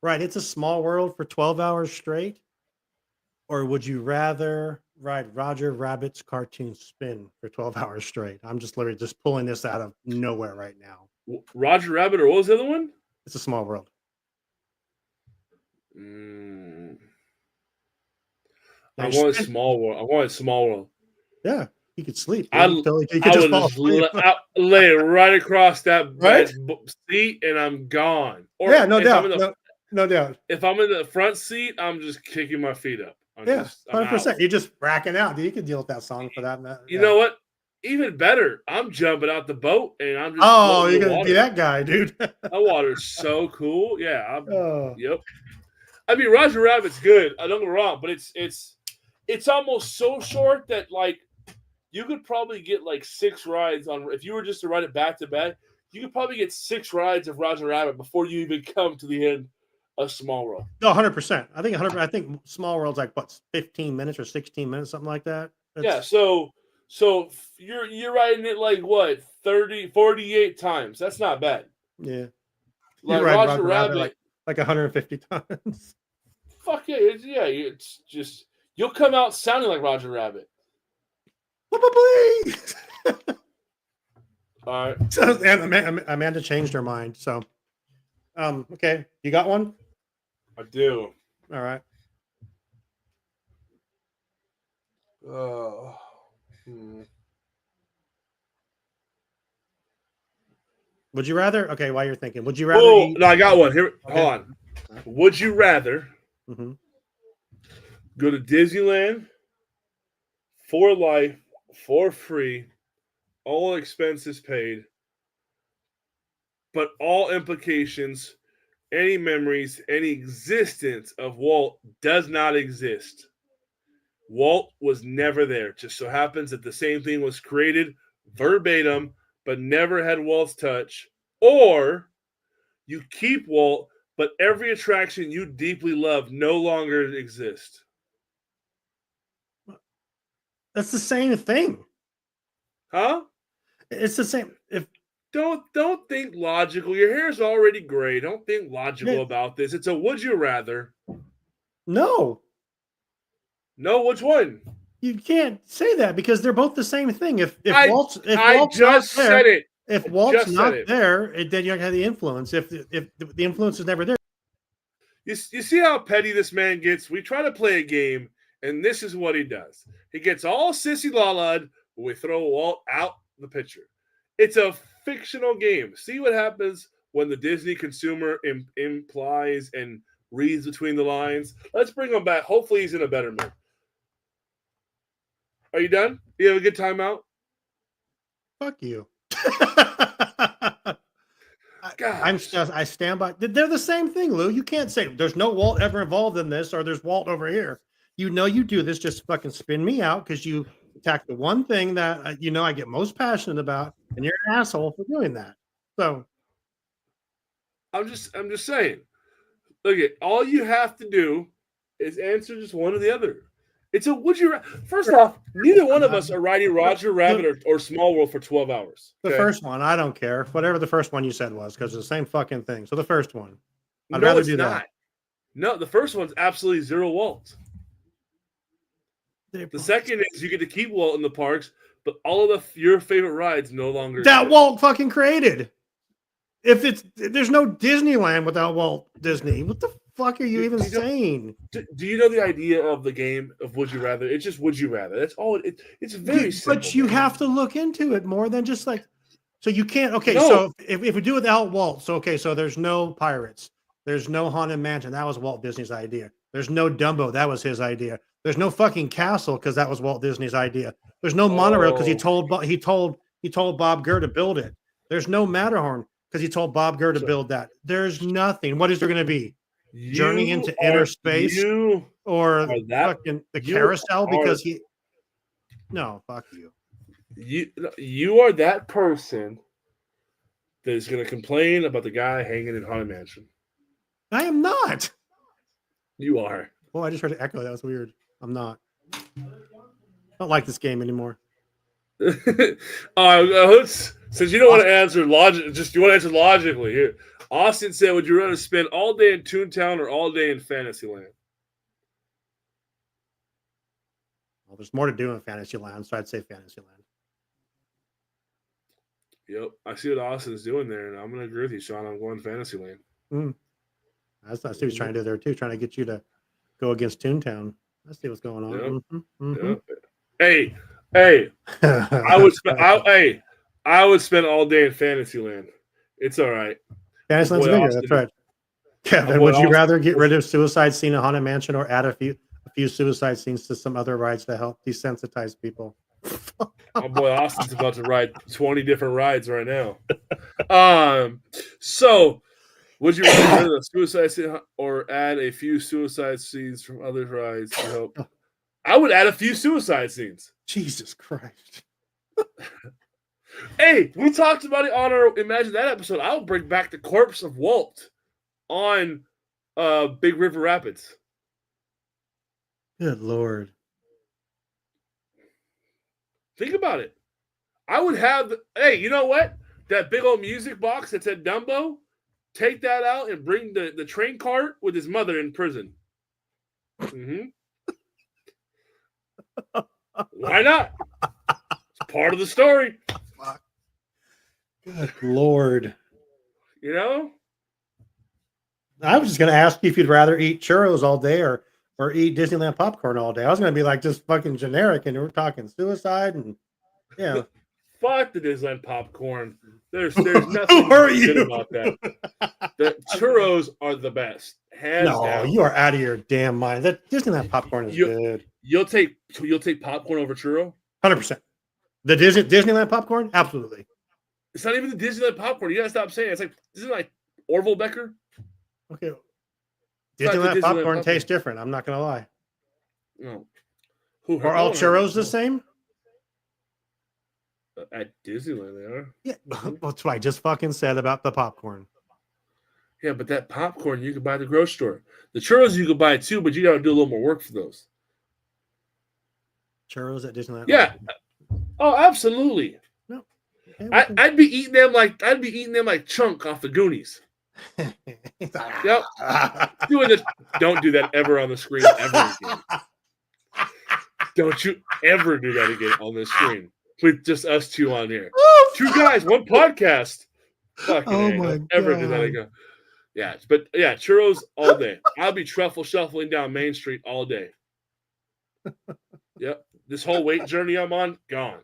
Right, It's a Small World for 12 hours straight, or would you rather ride Roger Rabbit's Cartoon Spin for 12 hours straight? I'm just literally just pulling this out of nowhere right now. Roger Rabbit, or what was the other one? It's a Small World. I want Small World. I want Small World. Yeah, you could sleep. I would lay right across that bed seat, and I'm gone. Or yeah, no doubt. No doubt. If I'm in the front seat, I'm just kicking my feet up. I'm 100%. You're just racking out. You can deal with that song for that. You know what? Even better, I'm jumping out the boat and I'm just. Oh, you're gonna be that guy, dude. That water's so cool. Yeah. Yep. I mean, Roger Rabbit's good. I don't get me wrong, but it's almost so short that like you could probably get like 6 rides on. If you were just to ride it back to back, you could probably get 6 rides of Roger Rabbit before you even come to the end of Small World. No, 100%. I think Small World's like what, 15 minutes or 16 minutes, something like that. Yeah. So So you're riding it like what 48 times. That's not bad. Yeah. Like You ride Roger Rabbit. like 150 times. Fuck yeah, it's just you'll come out sounding like Roger Rabbit. Probably. All right. So, and Amanda changed her mind. So, okay, you got one? I do. All right. Would you rather? Okay, while you're thinking, would you rather? Oh, no, I got one. Here, Okay. hold on. Would you rather Mm-hmm. go to Disneyland for life, for free, all expenses paid, but all implications, any memories, any existence of Walt does not exist? Walt was never there. Just so happens that the same thing was created verbatim, but never had Walt's touch. Or you keep Walt, but every attraction you deeply love no longer exists. That's the same thing. Huh? It's the same. If Don't think logical. Your hair's already gray. Don't think logical Yeah. about this. It's a would you rather. no, No, which one? you can't say that because they're both the same thing. If I Walt's just not there, said it. if I Walt's just not said it. there, then you don't have the influence. If the influence is never there, You see how petty this man gets? We try to play a game, and this is what he does. He gets all sissy la-la'd when we throw Walt out the picture. It's a fictional game. See what happens when the Disney consumer implies and reads between the lines. Let's bring him back. Hopefully he's in a better mood. Are you done? You have a good time out? fuck you. God. I stand by. They're the same thing, Lou. You can't say there's no Walt ever involved in this or there's Walt over here. You know you do this just fucking spin me out because you attack the one thing that I get most passionate about, and you're an asshole for doing that. So I'm just saying. Look at all you have to do is answer just one or the other. It's a would you first off, neither one of us are riding Roger Rabbit or Small World for 12 hours. the okay? first one, I don't care. Whatever the first one you said was, because it's the same fucking thing. So the first one. I'd No, rather it's do not. that. No, the first one's absolutely zero Walt. The second is you get to keep Walt in the parks, but all of your favorite rides no longer That exist. Walt fucking created. There's no Disneyland without Walt Disney. What the fuck are you even saying? Do you know the idea of the game of Would You Rather? It's just Would You Rather. That's all. It's very simple. But you have to look into it more than just like. So you can't. Okay, No. so if we do it without Walt, so okay, so there's no pirates, there's no Haunted Mansion. That was Walt Disney's idea. There's no Dumbo. That was his idea. There's no fucking castle because that was Walt Disney's idea. There's no monorail because he told Bob Gurr to build it. There's no Matterhorn because he told Bob Gurr to build that. There's nothing. What is there going to be? Journey into inner space or fucking the carousel because he. No, fuck you. You are that person that is going to complain about the guy hanging in Haunted Mansion. I am not. You are. Well, I just heard an echo. That was weird. I'm not. I don't like this game anymore. Since you don't want to answer you want to answer logically here. Austin said, "Would you rather spend all day in Toontown or all day in Fantasyland?" Well, there's more to do in Fantasyland, so I'd say Fantasyland. Yep, I see what Austin's doing there, and I'm going to agree with you, Sean. I'm going Fantasyland. I see what he's trying to do there too, trying to get you to go against Toontown. I see what's going on. Yep. Hey, I would spend all day in Fantasyland. It's all right. Fantasyland's Boy, bigger. Austin- That's right. Kevin, boy, would you Austin- rather get rid of Suicide Scene in Haunted Mansion or add a few suicide scenes to some other rides to help desensitize people? My boy Austin's about to ride 20 different rides right now. So would you rather get a suicide scene or add a few suicide scenes from other rides to help? I would add a few suicide scenes. Jesus Christ. Hey, we talked about it on our Imagine That episode. I'll bring back the corpse of Walt on Big River Rapids. Good Lord. Think about it. I would have. Hey, you know what? That big old music box that said Dumbo. Take that out and bring the train cart with his mother in prison. Mm-hmm. Why not? It's part of the story. Good Lord. You know? I was just going to ask you if you'd rather eat churros all day or eat Disneyland popcorn all day. I was going to be like just fucking generic, and we're talking suicide and yeah. Fuck the Disneyland popcorn. There's nothing good about that. The churros are the best. Hands down. You are out of your damn mind. That Disneyland popcorn is good. You'll take popcorn over churro? 100%. The Disneyland popcorn? Absolutely. It's not even the Disneyland popcorn. You gotta stop saying it. It's like, isn't it like Orville Becker? Okay. Disneyland popcorn tastes different. I'm not gonna lie. No. Are all churros the same? At Disneyland, they are. Yeah, that's what I just fucking said about the popcorn. Yeah, but that popcorn you can buy at the grocery store. The churros you can buy too, but you got to do a little more work for those. Churros at Disneyland. Yeah. Oh, absolutely. No. I'd be eating them like Chunk off the Goonies. Yep. Don't do that ever on the screen ever again. Don't you ever do that again on the screen. With just us two on here. Two guys, one podcast. Fucking my ever God. do that again. Yeah, but yeah, churros all day. I'll be truffle shuffling down Main Street all day. Yep. This whole weight journey I'm on, gone.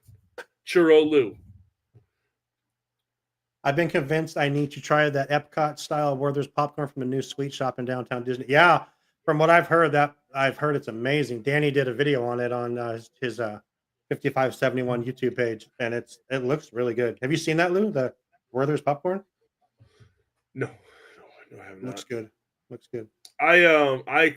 Churro Lou. I've been convinced I need to try that Epcot style where there's popcorn from a new sweet shop in downtown Disney. Yeah, from what I've heard, it's amazing. Danny did a video on it on his 5571 YouTube page, and it looks really good. Have you seen that, Lou? The Werther's popcorn? No, I have not. Looks good. Looks good. I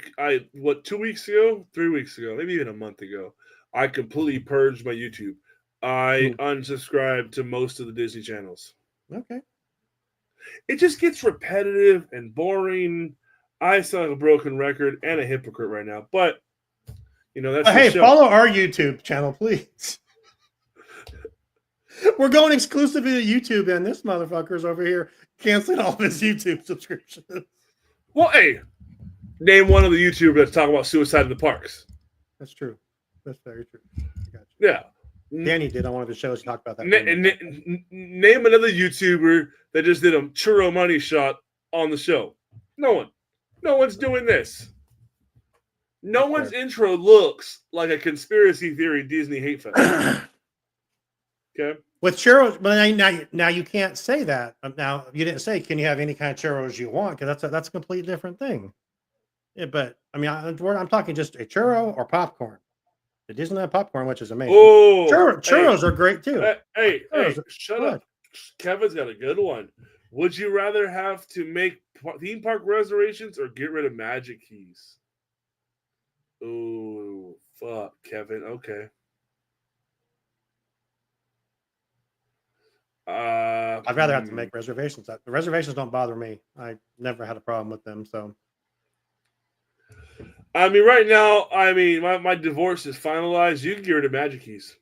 2 weeks ago, 3 weeks ago, maybe even a month ago, I completely purged my YouTube. I unsubscribed to most of the Disney channels. Okay. It just gets repetitive and boring. I sound like a broken record and a hypocrite right now, but you know that's. Hey, follow our YouTube channel, please. We're going exclusively to YouTube, and this motherfucker's over here canceling all of his YouTube subscriptions. Well, hey, name one of the YouTubers that's talking about suicide in the parks. That's true. That's very true. Gotcha. Yeah. Danny did on one of the shows talk about that. Name another YouTuber that just did a churro money shot on the show. No one. No one's doing this. No one's intro looks like a conspiracy theory Disney hate fest. Okay. With churros, but now you can't say that. Now you didn't say can you have any kind of churros you want, because that's a completely different thing. Yeah, but I mean I'm talking just a churro or popcorn. The Disneyland popcorn, which is amazing. Oh, churros are great too. Hey, shut up. Kevin's got a good one. Would you rather have to make theme park reservations or get rid of Magic Keys? Oh, fuck, Kevin. Okay. I'd rather have to make reservations. The reservations don't bother me. I never had a problem with them. So, I mean, right now, my divorce is finalized. You can get rid of Magic Keys.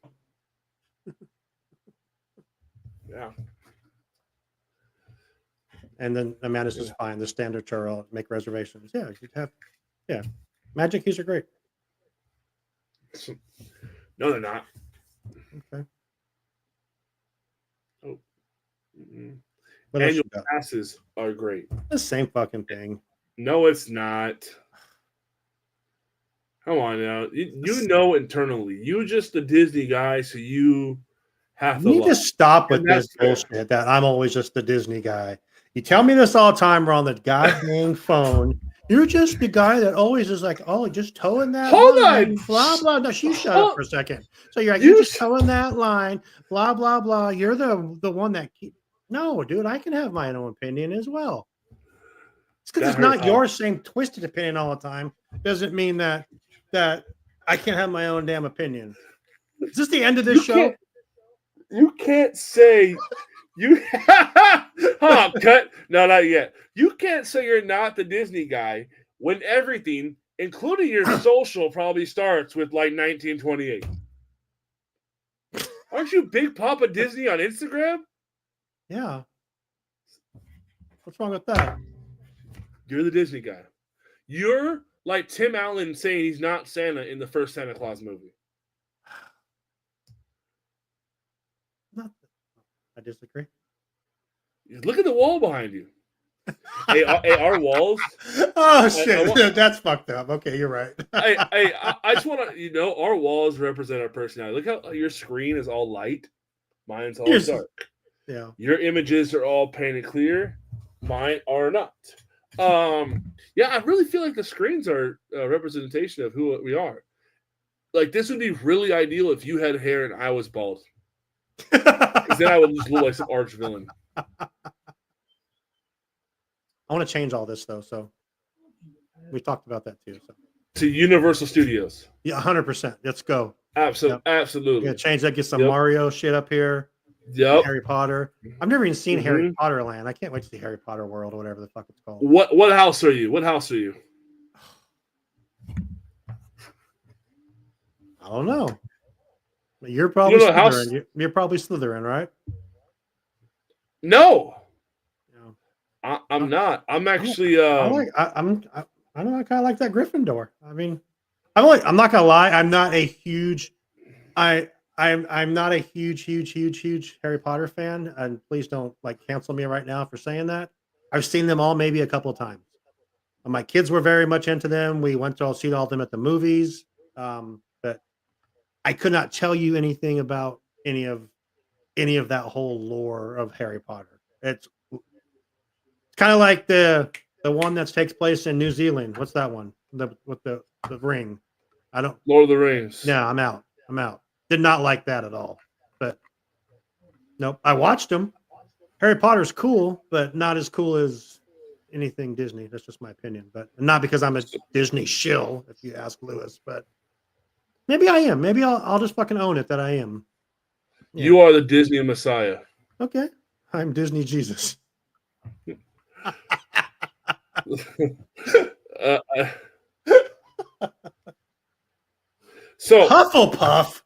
Yeah. And then Amanda's just fine. The standard churro, make reservations. Yeah, you have. Yeah, Magic Keys are great. No, they're not. Okay. Oh. What else Annual you got? passes are great. The same fucking thing. No, it's not. Come on now. You know internally. You just a Disney guy, so you have to. You need to stop with this bullshit that I'm always just the Disney guy. You tell me this all the time. We're on the goddamn phone. You're just the guy that always is like, oh, just towing that Hold line, on. blah, blah. No, you shut up for a second. So you're like, you're just towing that line, blah, blah, blah. You're the one that no, dude, I can have my own opinion as well. It's because it's not your same twisted opinion all the time. Doesn't mean that I can't have my own damn opinion. Is this the end of this show? You can't say you hold on, cut. No, not yet. You can't say you're not the Disney guy when everything, including your social, probably starts with like 1928. Aren't you Big Papa Disney on Instagram? Yeah. What's wrong with that? You're the Disney guy. You're like Tim Allen saying he's not Santa in the first Santa Claus movie. I disagree. Look at the wall behind you. Hey, our walls. Oh shit, that's fucked up. Okay, you're right. I just want to, our walls represent our personality. Look how your screen is all light. Mine's all dark. Yeah. Your images are all painted clear. Mine are not. Yeah, I really feel like the screens are a representation of who we are. Like, this would be really ideal if you had hair and I was bald. Because then I would just look like some arch villain. I want to change all this though, so we talked about that too. So. To Universal Studios. Yeah, 100%. Let's go. Absolutely. Yeah, change that. Get some Mario shit up here. Yep. Harry Potter. I've never even seen Harry Potter Land. I can't wait to see Harry Potter World or whatever the fuck it's called. What house are you? What house are you? I don't know. You're probably Slytherin. You're probably Slytherin, right? No. I'm not. I'm actually. I'm I don't know. I kind of like that Gryffindor. I mean, I'm not gonna lie. I'm not a huge. I'm not a huge Harry Potter fan, and please don't cancel me right now for saying that. I've seen them all maybe a couple of times. My kids were very much into them. We went to see all of them at the movies, but I could not tell you anything about any of that whole lore of Harry Potter. It's kind of like the one that takes place in New Zealand. What's that one? With the ring. I don't. Lord of the Rings. No, I'm out. Did not like that at all. But nope, I watched them. Harry Potter's cool, but not as cool as anything Disney. That's just my opinion. But not because I'm a Disney shill, if you ask Lewis. But maybe I am. Maybe I'll just fucking own it that I am. Yeah. You are the Disney Messiah. Okay, I'm Disney Jesus. So Hufflepuff.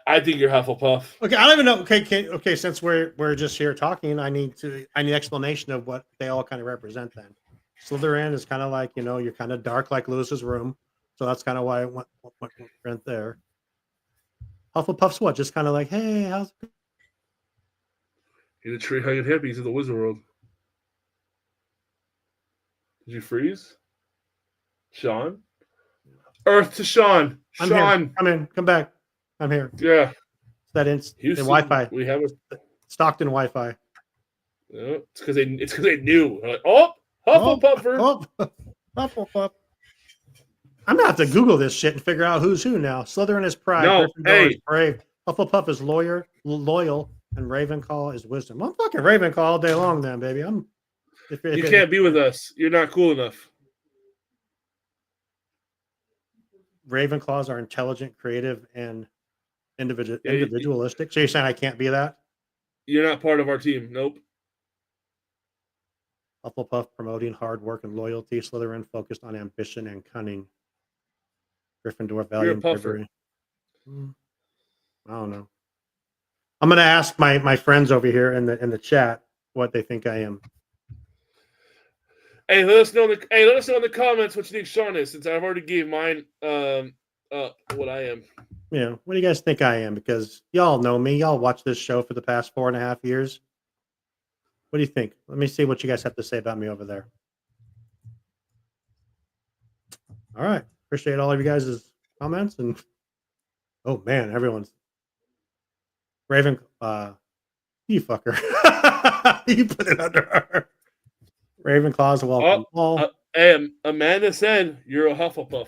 I think you're Hufflepuff. Okay, I don't even know. Okay. Since we're just here talking, I need explanation of what they all kind of represent. Then Slytherin is kind of like you're kind of dark like Lewis's room, so that's kind of why I went there. Hufflepuff's what? Just kind of like, hey, how's it? He's a tree hugging hippies of the Wizard World. Did you freeze, Sean? Earth to Sean. Sean, come back. I'm here. Yeah. That the Wi-Fi. We have a Stockton Wi-Fi. Yeah, it's because they knew. Like, Hufflepuffer. Hufflepuff. I'm gonna have to Google this shit and figure out who's who now. Slytherin is pride. No, Gryffindor is brave. Hufflepuff is loyal, and Ravenclaw is wisdom. I'm fucking Ravenclaw all day long, then, baby. You can't be with us. You're not cool enough. Ravenclaws are intelligent, creative, and individualistic. So you're saying I can't be that? You're not part of our team. Nope. Hufflepuff promoting hard work and loyalty. Slytherin focused on ambition and cunning. Gryffindor value and bravery. I don't know. I'm gonna ask my friends over here in the chat what they think I am. Hey, let us know in the comments what you think Sean is, since I've already gave mine what I am. Yeah, what do you guys think I am? Because y'all know me. Y'all watch this show for the past 4.5 years. What do you think? Let me see what you guys have to say about me over there. All right. Appreciate all of you guys' comments. And oh man, everyone's Raven. You fucker. You put it under her. Ravenclaw's welcome. Hey, Amanda said you're a Hufflepuff.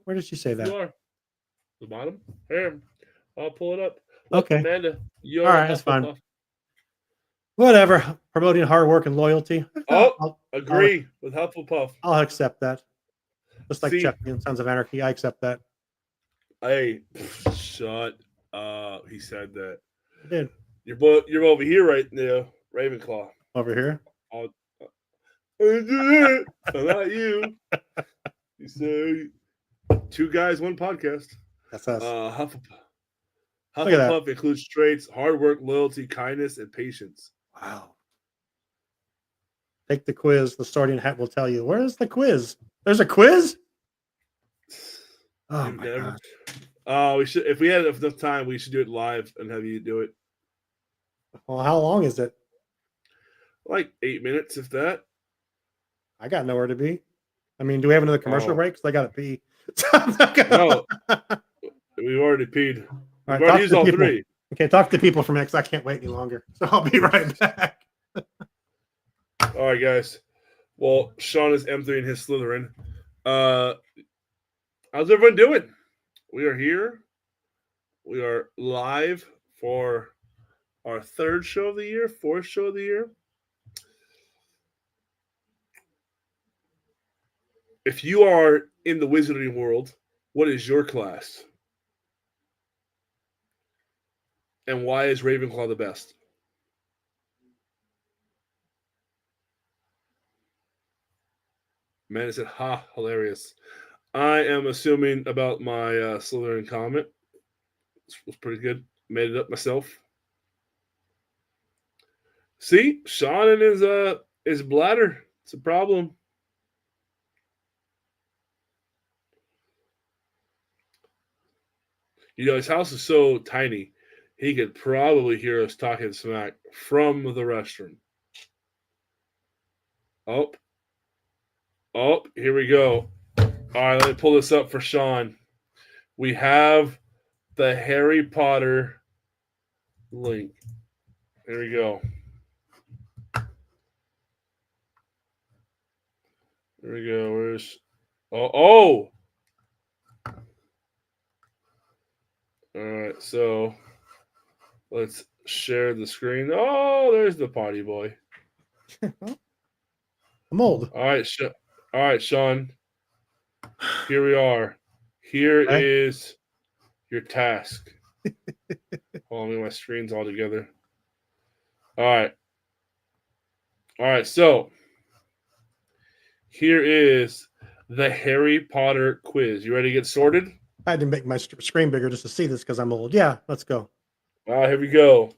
Where did she say that? You are. The bottom. Here, I'll pull it up. Look, okay. Amanda, you're all right. That's fine. Whatever. Promoting hard work and loyalty. Agree with Hufflepuff. I'll accept that. Just like Chucky and Sons of Anarchy, I accept that. Hey, shut up. He said that. I did. You're over here right now, Ravenclaw. Over here? Not you. You say 2 guys, 1 podcast. That's us. Hufflepuff Look at that. includes traits: hard work, loyalty, kindness, and patience. Wow. Take the quiz. The sorting hat will tell you. Where is the quiz? There's a quiz? Oh, my gosh. We should. If we had enough time, we should do it live and have you do it. Well, how long is it? Like 8 minutes, if that. I got nowhere to be. I mean, do we have another commercial break? 'Cause I got to pee. No, we've already peed. All We've right, already talk used to all people. three. Okay, talk to people from X. I can't wait any longer. So I'll be right back. All right, guys. Well, Sean is M3 in his Slytherin. How's everyone doing? We are here. We are live for our third show of the year, fourth show of the year. If you are in the wizarding world, what is your class? And why is Ravenclaw the best? Man, said, ha, hilarious. I am assuming about my Slytherin comment. This was pretty good. Made it up myself. See, Sean and his bladder. It's a problem. You know, his house is so tiny, he could probably hear us talking smack from the restroom. Oh, here we go. All right, let me pull this up for Sean. We have the Harry Potter link. There we go. There we go. Where's... Oh! All right, so let's share the screen. Oh, there's the potty boy. I'm old. All right, Sean. Here we are. Here is your task. Hold on, my screen's all together. All right. So here is the Harry Potter quiz. You ready to get sorted? I had to make my screen bigger just to see this because I'm old. Yeah, let's go. All right, here we go.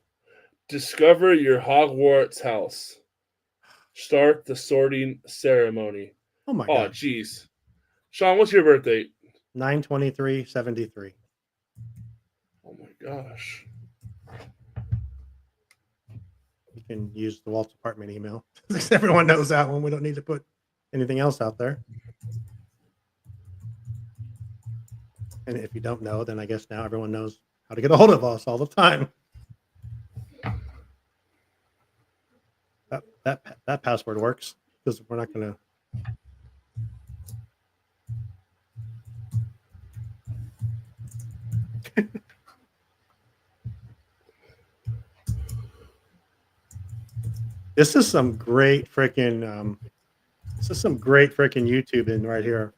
Discover your Hogwarts house. Start the sorting ceremony. Oh, my God. Oh, geez. Sean, what's your birthday? 9/23/73. Oh, my gosh. You can use the Walt's apartment email. Everyone knows that one. We don't need to put anything else out there. And if you don't know, then I guess now everyone knows how to get a hold of us all the time. That password works because we're not going to. This is some great freaking YouTube in right here.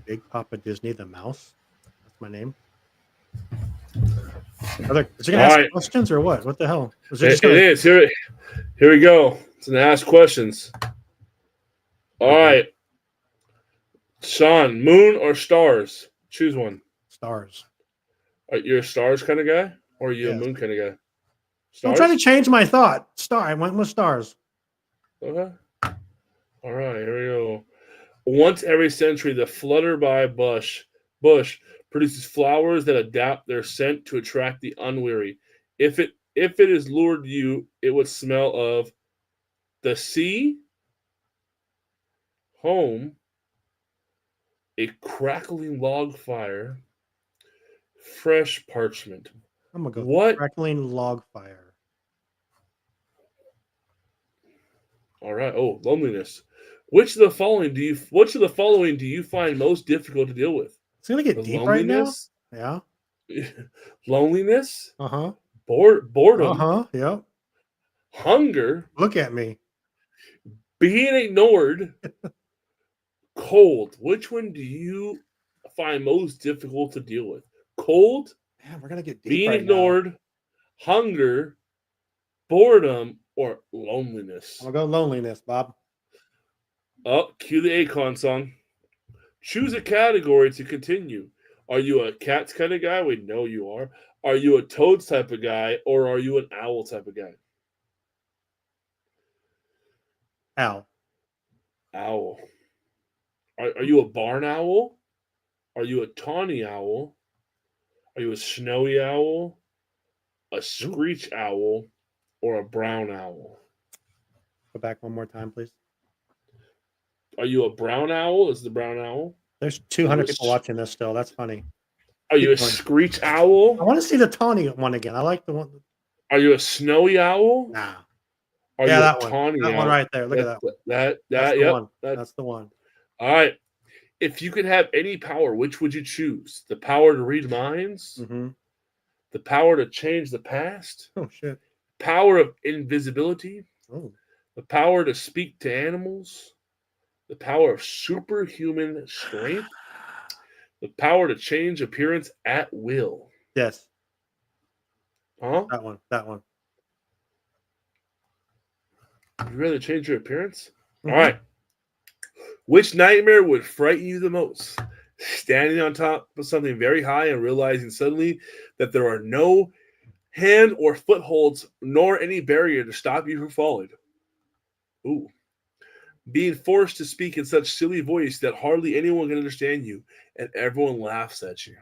Big Papa Disney, the mouse. That's my name. Is it gonna ask questions or what? What the hell? It is. Here we go. It's gonna ask questions. All right. Sean, moon or stars? Choose one. Stars. You're a stars kind of guy, or are you a moon kind of guy? I'm trying to change my thought. I went with stars. Okay. All right, here we go. Once every century, the flutterby bush produces flowers that adapt their scent to attract the unwary. If it has lured you, it would smell of the sea, home, a crackling log fire, fresh parchment. I'm gonna go crackling log fire. All right. Oh, loneliness. Which of the following do you find most difficult to deal with? It's gonna get deep right now. Yeah. Loneliness. Uh-huh. Boredom. Uh-huh. Yep. Hunger. Look at me. Being ignored. Cold. Which one do you find most difficult to deal with? Cold. Man, we're gonna get deep. Being ignored. Hunger. Boredom or loneliness. I'm gonna go loneliness, Bob. Oh, cue the Akon song. Choose a category to continue. Are you a cats kind of guy? We know you are. Are you a toads type of guy, or are you an owl type of guy? Owl. Owl. Are you a barn owl? Are you a tawny owl? Are you a snowy owl, a screech owl, or a brown owl? Go back one more time, please. Are you a brown owl? Is the brown owl? There's 200 people watching this still. That's funny. Are you a screech owl? I want to see the tawny one again. I like the one. Are you a snowy owl? Nah. Are Yeah, you that a one. tawny That owl? one right there. Look at that one. That's the yep. one. That's the one. All right. If you could have any power, which would you choose? The power to read minds? Mm-hmm. The power to change the past? Oh, shit. Power of invisibility? Oh. The power to speak to animals? The power of superhuman strength? The power to change appearance at will? Yes. Huh? That one. That one. You'd rather change your appearance? Mhm. All right. Which nightmare would frighten you the most? Standing on top of something very high and realizing suddenly that there are no hand or footholds nor any barrier to stop you from falling. Ooh. Being forced to speak in such silly voice that hardly anyone can understand you and everyone laughs at you.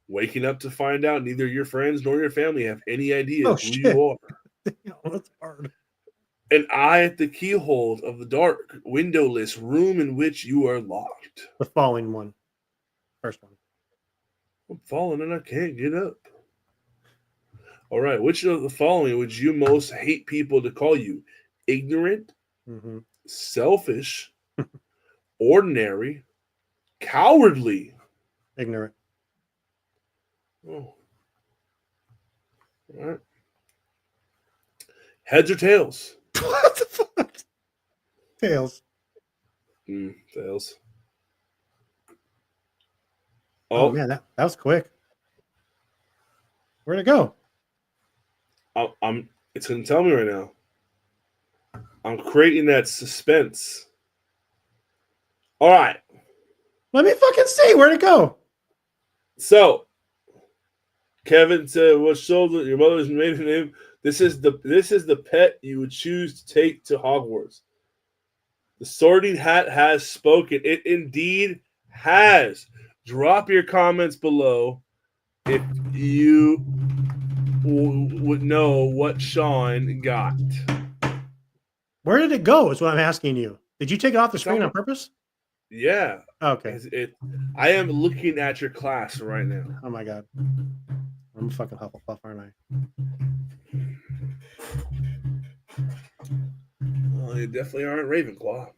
Waking up to find out neither your friends nor your family have any idea who you are. That's hard. An eye at the keyhole of the dark, windowless room in which you are locked. The falling one. First one. I'm falling and I can't get up. All right. Which of the following would you most hate people to call you? Ignorant, Mm-hmm. selfish, ordinary, cowardly. Ignorant. Oh. All right. Heads or tails? What the fuck? Tails. Tails. Oh, man, that was quick. Where'd it go? It's gonna tell me right now. I'm creating that suspense. All right. Let me fucking see. Where'd it go? So Kevin said, "What shoulder your mother's maiden name? This is the pet you would choose to take to Hogwarts." The Sorting Hat has spoken. It indeed has. Drop your comments below if you would know what Sean got. Where did it go? Is what I'm asking you. Did you take it off the screen on purpose? Yeah. Okay. I am looking at your class right now. Oh my god. I'm a fucking Hufflepuff, aren't I? Well, you definitely aren't Ravenclaw.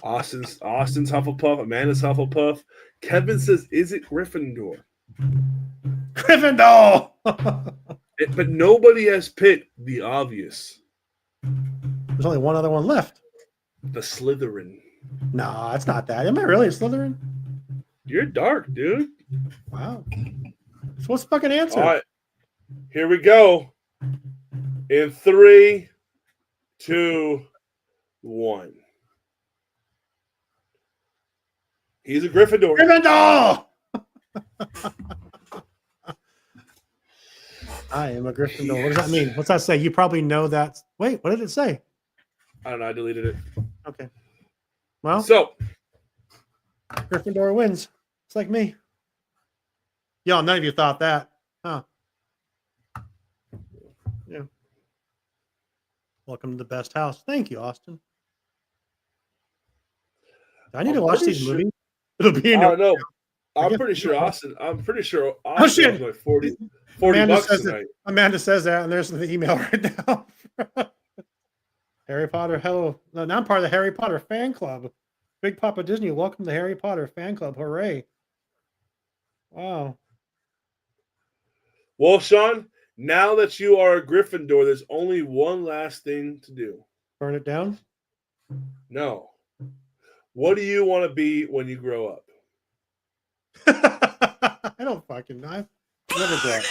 Austin's Hufflepuff. Amanda's Hufflepuff. Kevin says, "Is it Gryffindor?" Gryffindor. But nobody has picked the obvious. There's only one other one left. The Slytherin. No, it's not that. Am I really a Slytherin? You're dark, dude. Wow. So what's the fucking answer? All right. Here we go. In 3, 2, 1. He's a Gryffindor. Gryffindor! I am a Gryffindor. What does that mean? What's that say? You probably know that. Wait, what did it say? I don't know. I deleted it. Okay. Well, so Gryffindor wins. It's like me. Y'all, none of you thought that, huh? Yeah. Welcome to the best house. Thank you, Austin. Do I need to watch these movies? It'll be in I don't know. I I'm guess- pretty sure Austin Oh, shit. was like 40 Amanda bucks says tonight. Amanda says that, and there's the email right now. Harry Potter, hello. No, now I'm part of the Harry Potter fan club. Big Papa Disney, welcome to the Harry Potter fan club. Hooray. Wow. Well, Sean, now that you are a Gryffindor, there's only one last thing to do. Burn it down? No. What do you want to be when you grow up? I don't fucking know. Never grow up.